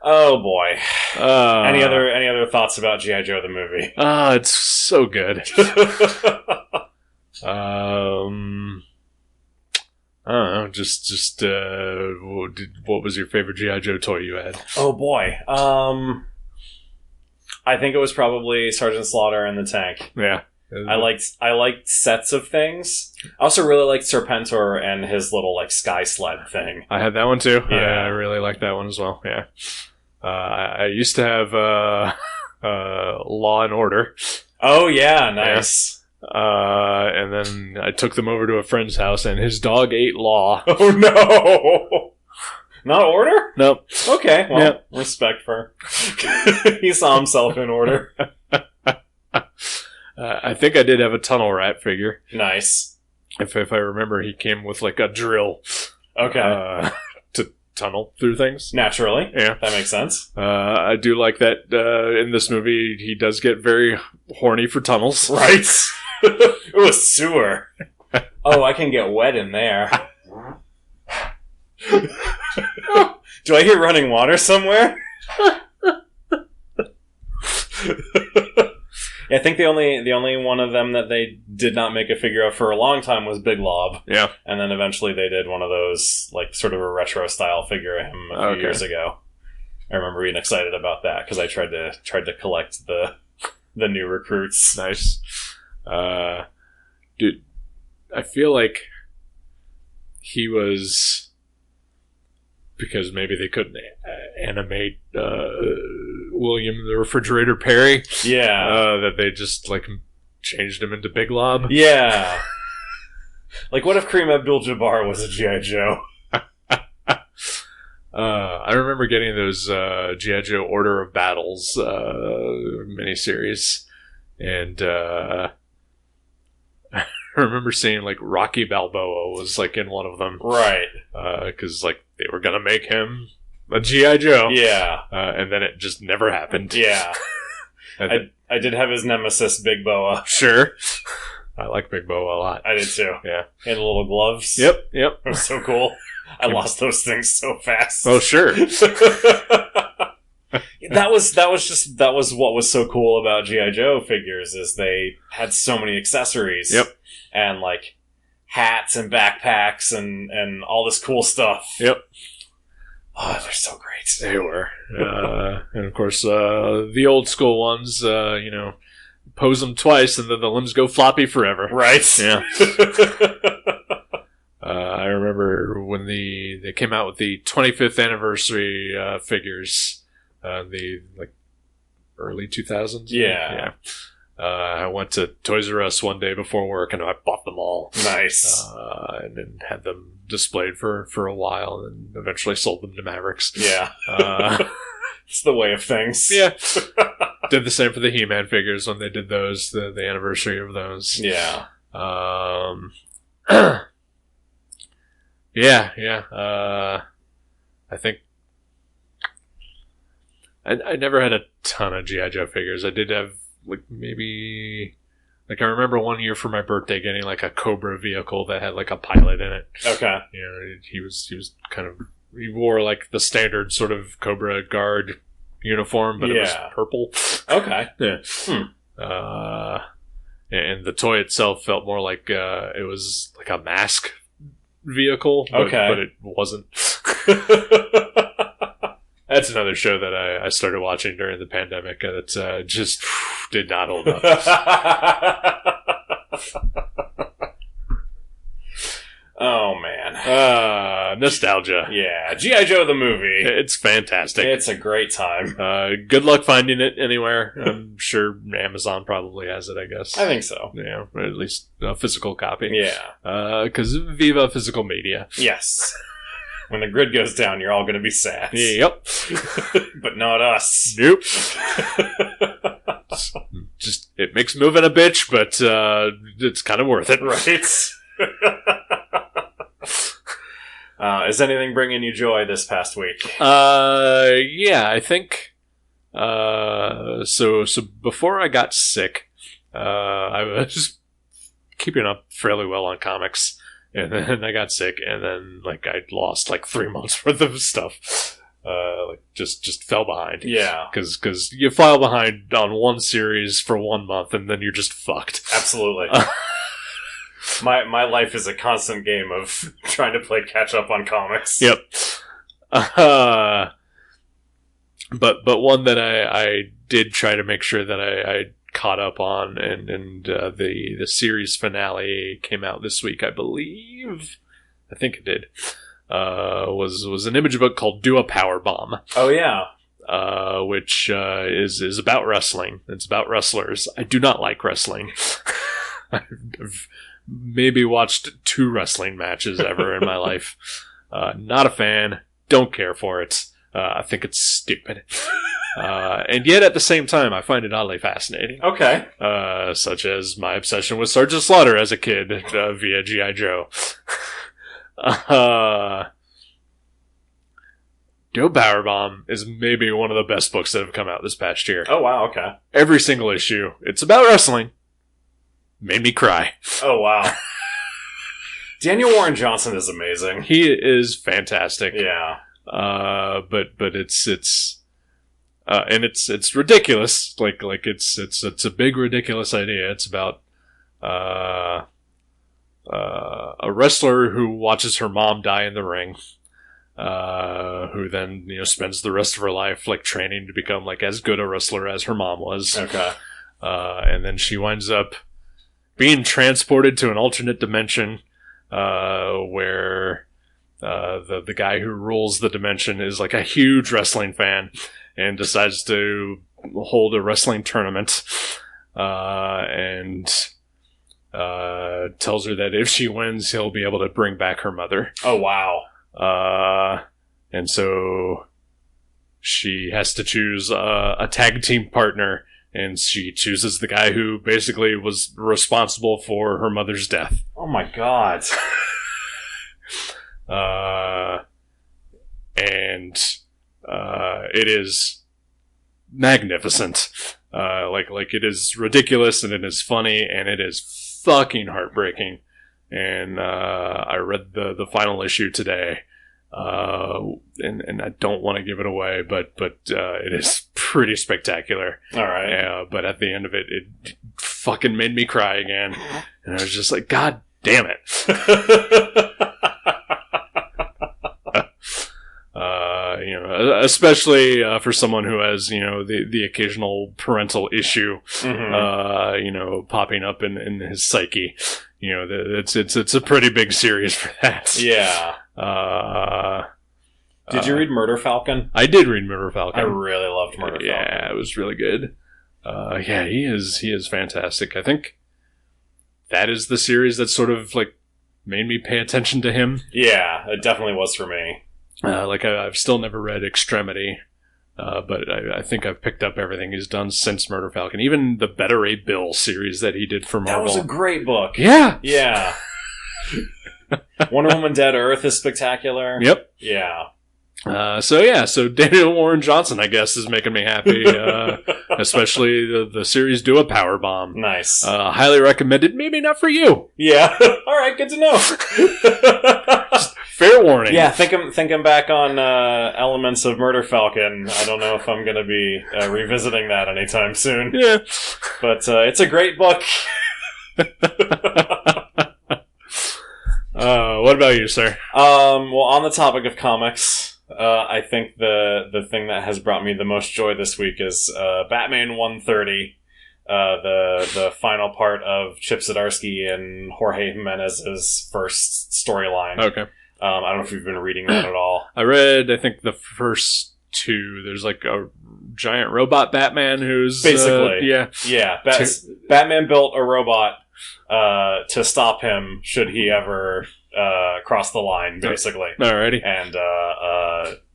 Oh boy. Any other thoughts about G.I. Joe the movie? It's so good. I don't know. Just what was your favorite G.I. Joe toy you had? Oh boy. I think it was probably Sergeant Slaughter and the tank. Yeah. I liked sets of things. I also really liked Serpentor and his little like sky sled thing. I had that one too. Yeah. I really liked that one as well. Yeah. I used to have Law and Order. Oh yeah, nice. And then I took them over to a friend's house, and his dog ate Law. Oh no! Not Order? Nope. Okay, well, Yep. respect for. He saw himself in Order. I think I did have a Tunnel Rat figure. Nice. If I remember, he came with like a drill. Okay. To tunnel through things. Naturally. Yeah. That makes sense. I do like that in this movie, he does get very horny for tunnels. Right. Ooh, a sewer. Oh, I can get wet in there. Do I hear running water somewhere? Yeah, I think the only one of them that they did not make a figure of for a long time was Big Lob. Yeah. And then eventually they did one of those, like, sort of a retro style figure of him a few years ago. I remember being excited about that because I tried to collect the new recruits. Nice. Dude, I feel like he was, because maybe they couldn't animate William the Refrigerator Perry. Yeah. That they just like changed him into Big Lob. Yeah. Like, what if Kareem Abdul-Jabbar was a G.I. Joe? I remember getting those G.I. Joe Order of Battles miniseries, and I remember seeing like Rocky Balboa was like in one of them, Right? Because like they were gonna make him a G.I. Joe, Yeah. and then it just never happened. Yeah. I did have his nemesis, Big Boa. Sure, I like Big Boa a lot. I did too. Yeah, And the little gloves. yep. It was so cool. I lost those things so fast. Oh sure. That was what was so cool about G.I. Joe figures is they had so many accessories. Yep. And like hats and backpacks and all this cool stuff. Yep. Oh, they're so great. They were. And of course, the old school ones, pose them twice and then the limbs go floppy forever. Right? Yeah. I remember when they came out with the 25th anniversary figures, the like early 2000s. Yeah. I went to Toys R Us one day before work and I bought them all. Nice. And then had them displayed for a while and then eventually sold them to Mavericks. Yeah. It's the way of things. Yeah. Did the same for the He-Man figures when they did those, the anniversary of those. Yeah. Yeah. I think I never had a ton of G.I. Joe figures. I did have like maybe like I remember one year for my birthday getting like a Cobra vehicle that had like a pilot in it. Okay. He was kind of, he wore like the standard sort of Cobra guard uniform, but it was purple. Okay. Yeah. And the toy itself felt more like it was like a mask vehicle, but it wasn't. That's another show that I started watching during the pandemic that just did not hold up. Oh, man. Nostalgia. Yeah. G.I. Joe the movie. It's fantastic. It's a great time. Good luck finding it anywhere. I'm sure Amazon probably has it, I guess. I think so. Yeah, or at least a physical copy. Yeah. Because Viva Physical Media. Yes. When the grid goes down, you're all going to be sad. Yep. But not us. Nope. Just, it makes moving a bitch, but it's kind of worth it. Right? Is anything bringing you joy this past week? Yeah, I think. So before I got sick, I was keeping up fairly well on comics. And then I got sick, and then like I lost like 3 months worth of stuff. Like just fell behind. Yeah, because you file behind on one series for 1 month, and then you're just fucked. Absolutely. My life is a constant game of trying to play catch up on comics. Yep. But one that I did try to make sure that I caught up on, and the series finale came out this week, I believe. I think it did. Was an Image book called Do a Power Bomb. Oh yeah. Which is about wrestling. It's about wrestlers. I do not like wrestling. I've maybe watched 2 wrestling matches ever in my life. Not a fan. Don't care for it. I think it's stupid. And yet at the same time, I find it oddly fascinating. Okay. Such as my obsession with Sergeant Slaughter as a kid via G.I. Joe. Do a Power Bomb is maybe one of the best books that have come out this past year. Oh, wow, okay. Every single issue. It's about wrestling. Made me cry. Oh, wow. Daniel Warren Johnson is amazing. He is fantastic. Yeah. But it's ridiculous. Like it's a big ridiculous idea. It's about a wrestler who watches her mom die in the ring. Who then, spends the rest of her life like training to become like as good a wrestler as her mom was. Okay. And then she winds up being transported to an alternate dimension, where the guy who rules the dimension is like a huge wrestling fan and decides to hold a wrestling tournament, and tells her that if she wins, he'll be able to bring back her mother. Oh, wow. And so she has to choose a tag team partner, and she chooses the guy who basically was responsible for her mother's death. Oh my god. And it is magnificent. Like it is ridiculous, and it is funny, and it is fucking heartbreaking. And I read the final issue today, and I don't want to give it away, but it is pretty spectacular. All right. But at the end of it, it fucking made me cry again, and I was just like, God damn it. Especially for someone who has, the occasional parental issue, popping up in his psyche. It's a pretty big series for that. Yeah. Did you read Murder Falcon? I did read Murder Falcon. I really loved Murder Falcon. Yeah, it was really good. He is fantastic. I think that is the series that sort of like made me pay attention to him. Yeah, it definitely was for me. I've still never read Extremity, but I think I've picked up everything he's done since Murder Falcon. Even the Better A Bill series that he did for Marvel. That was a great book. Yeah. Yeah. Wonder Woman Dead Earth is spectacular. Yep. Yeah. So Daniel Warren Johnson, I guess, is making me happy, especially the series Do a Power Bomb. Nice. Highly recommended, maybe not for you. Yeah. All right, good to know. Just fair warning. Yeah, thinking back on elements of Murder Falcon, I don't know if I'm going to be revisiting that anytime soon. Yeah. But it's a great book. What about you, sir? Well, on the topic of comics, I think the thing that has brought me the most joy this week is Batman 130, the final part of Chip Zdarsky and Jorge Jimenez's first storyline. Okay. I don't know if you've been reading that at all. I read, I think, the first 2. There's like a giant robot Batman who's... Basically. Yeah. Batman built a robot to stop him should he ever cross the line, basically. Alrighty. And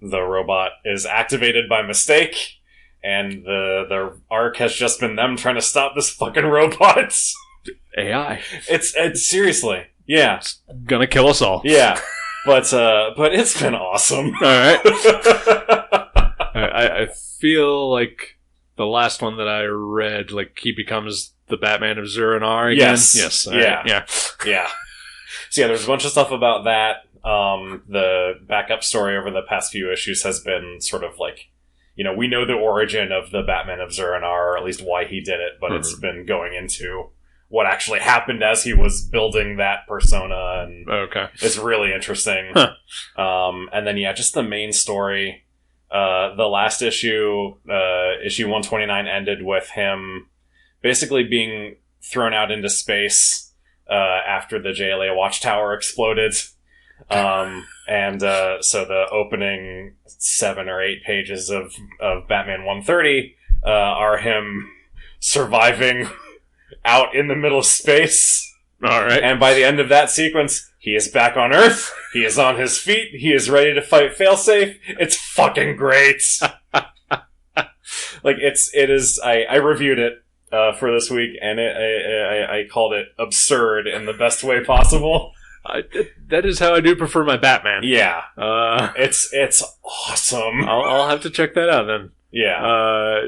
the robot is activated by mistake, and the arc has just been them trying to stop this fucking robot. AI. It's seriously, yeah, It's gonna kill us all. yeah. But it's been awesome. Alright. I feel like the last one that I read, like, he becomes the Batman of Zur-En-Arrh again. Yes. Yeah. Yeah. So yeah, there's a bunch of stuff about that. The backup story over the past few issues has been sort of like, we know the origin of the Batman of Zur-En-Arrh, or at least why he did it, but it's been going into what actually happened as he was building that persona, and it's really interesting. And then just the main story. The last issue, issue 129, ended with him basically being thrown out into space after the JLA watchtower exploded. So the opening 7 or 8 pages of Batman 130 are him surviving out in the middle of space. All right. And by the end of that sequence, he is back on Earth. He is on his feet. He is ready to fight Failsafe. It's fucking great. It is. I reviewed it for this week, and I called it absurd in the best way possible. That is how I do prefer my Batman. Yeah. It's awesome. I'll have to check that out then. Yeah.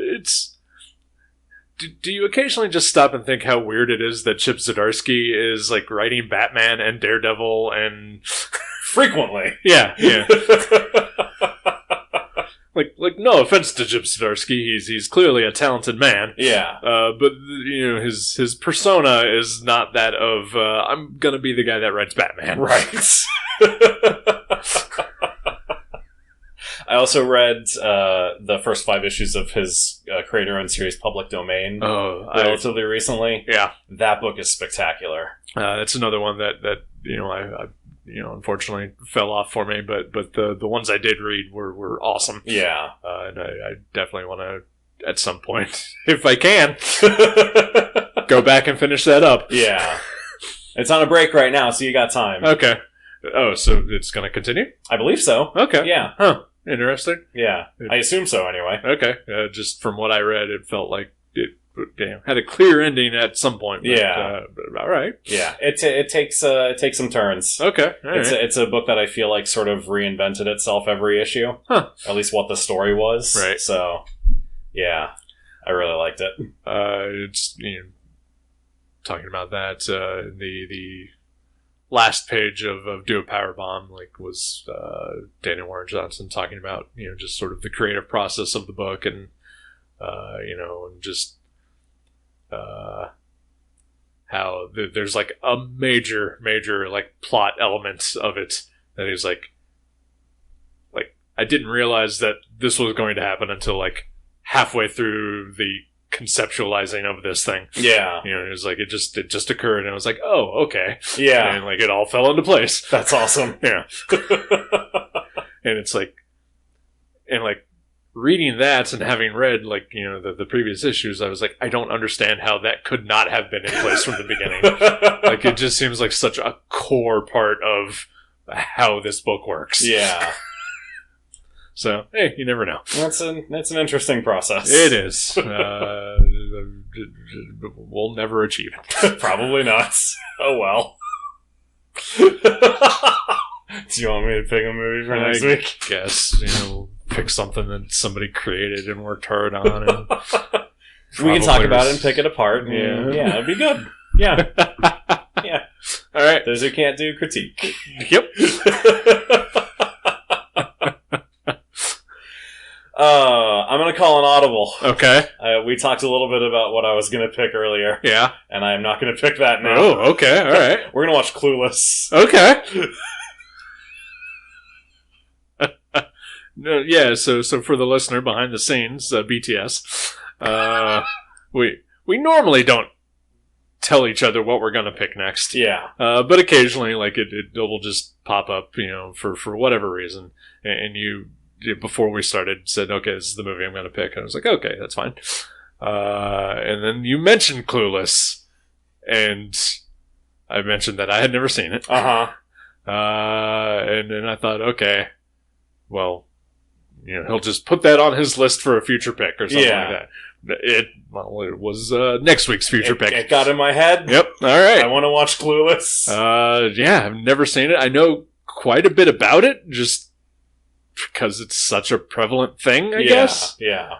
Do you occasionally just stop and think how weird it is that Chip Zdarsky is like writing Batman and Daredevil and frequently? Yeah. like no offense to Chip Zdarsky, he's clearly a talented man. Yeah. But his persona is not that of I'm gonna be the guy that writes Batman. Right. I also read the first 5 issues of his creator-owned series, Public Domain, relatively recently. Yeah, that book is spectacular. It's another one that I unfortunately fell off for me, but the ones I did read were awesome. Yeah, and I definitely want to at some point, if I can, go back and finish that up. Yeah, it's on a break right now, so you got time. Okay. Oh, so it's going to continue? I believe so. Okay. Yeah. Huh. Interesting. Yeah. I assume so, anyway. Okay. Just from what I read, it felt like it had a clear ending at some point. But, yeah. All right. Yeah. It takes some turns. Okay. It's a book that I feel like sort of reinvented itself every issue. Huh. At least what the story was. Right. So, yeah. I really liked it. It's, talking about that, the last page of Do a Powerbomb was Daniel Warren Johnson talking about just sort of the creative process of the book and and just how there's like a major like plot element of it that he's like I didn't realize that this was going to happen until like halfway through the conceptualizing of this thing. Yeah. It was like it just occurred and I was like, oh, okay. Yeah. And it all fell into place. That's awesome. Yeah. And it's reading that and having read the previous issues, I was like, I don't understand how that could not have been in place from the beginning. It just seems like such a core part of how this book works. Yeah. So, hey, you never know. That's an interesting process. It is. We'll never achieve it. Probably not. Oh, well. Do you want me to pick a movie for next week? I guess. Pick something that somebody created and worked hard on. And we can talk about it and pick it apart. Yeah, it'd be good. Yeah. Yeah. All right. Those who can't do critique. Yep. I'm going to call an audible. Okay. We talked a little bit about what I was going to pick earlier. Yeah. And I'm not going to pick that now. Oh, okay. All right. We're going to watch Clueless. Okay. Yeah, so for the listener behind the scenes, BTS, we normally don't tell each other what we're going to pick next. Yeah. But occasionally, it'll just pop up, for whatever reason. And you, before we started, said, okay, this is the movie I'm going to pick. And I was like, okay, that's fine. And then you mentioned Clueless. And I mentioned that I had never seen it. Uh-huh. And then I thought, okay, well, he'll just put that on his list for a future pick or something like that. It was next week's future pick. It got in my head. Yep. All right. I want to watch Clueless. Yeah, I've never seen it. I know quite a bit about it, just because it's such a prevalent thing, I guess. Yeah.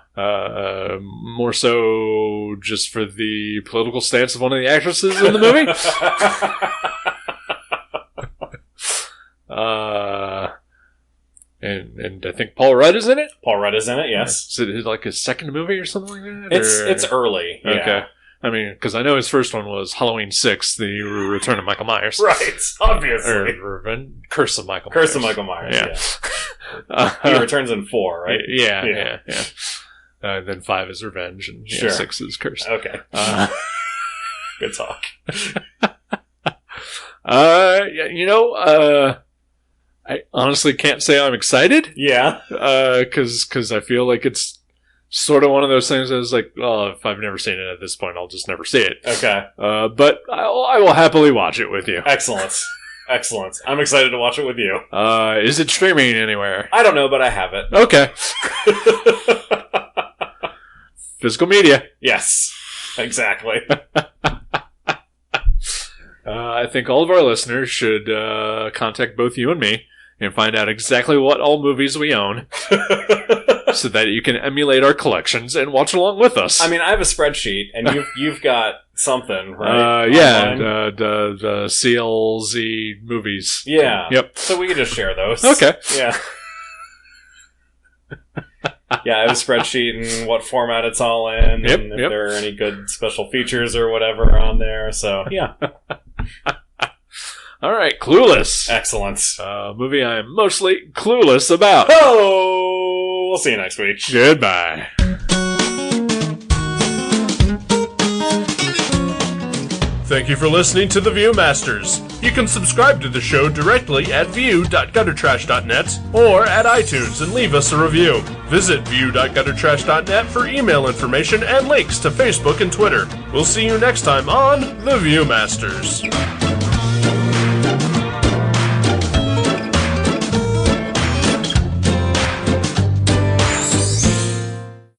More so just for the political stance of one of the actresses in the movie. And I think Paul Rudd is in it? Paul Rudd is in it, yes. Is it like his second movie or something like that? It's early, yeah. Okay. I mean, because I know his first one was Halloween 6, The Return of Michael Myers. Right, obviously. Or Curse of Michael Curse Myers. of Michael Myers, yeah. He returns in 4, right? Yeah. Then 5 is Revenge, and 6 is Curse. Okay. Good talk. I honestly can't say I'm excited. Yeah. Because I feel like it's sort of one of those things that is like, well, if I've never seen it at this point, I'll just never see it. Okay. But I will happily watch it with you. Excellent. I'm excited to watch it with you. Is it streaming anywhere? I don't know, but I have it. Okay. Physical media. Yes. Exactly. I think all of our listeners should contact both you and me and find out exactly what all movies we own so that you can emulate our collections and watch along with us. I mean, I have a spreadsheet, and you've got something, right? The CLZ movies. Yeah. Yep. So we can just share those. Okay. Yeah. Yeah, I have a spreadsheet and what format it's all in, and if there are any good special features or whatever on there. So, yeah. All right, Clueless. Excellent. Movie I am mostly clueless about. Oh, we'll see you next week. Goodbye. Thank you for listening to The Viewmasters. You can subscribe to the show directly at view.guttertrash.net or at iTunes and leave us a review. Visit view.guttertrash.net for email information and links to Facebook and Twitter. We'll see you next time on The Viewmasters.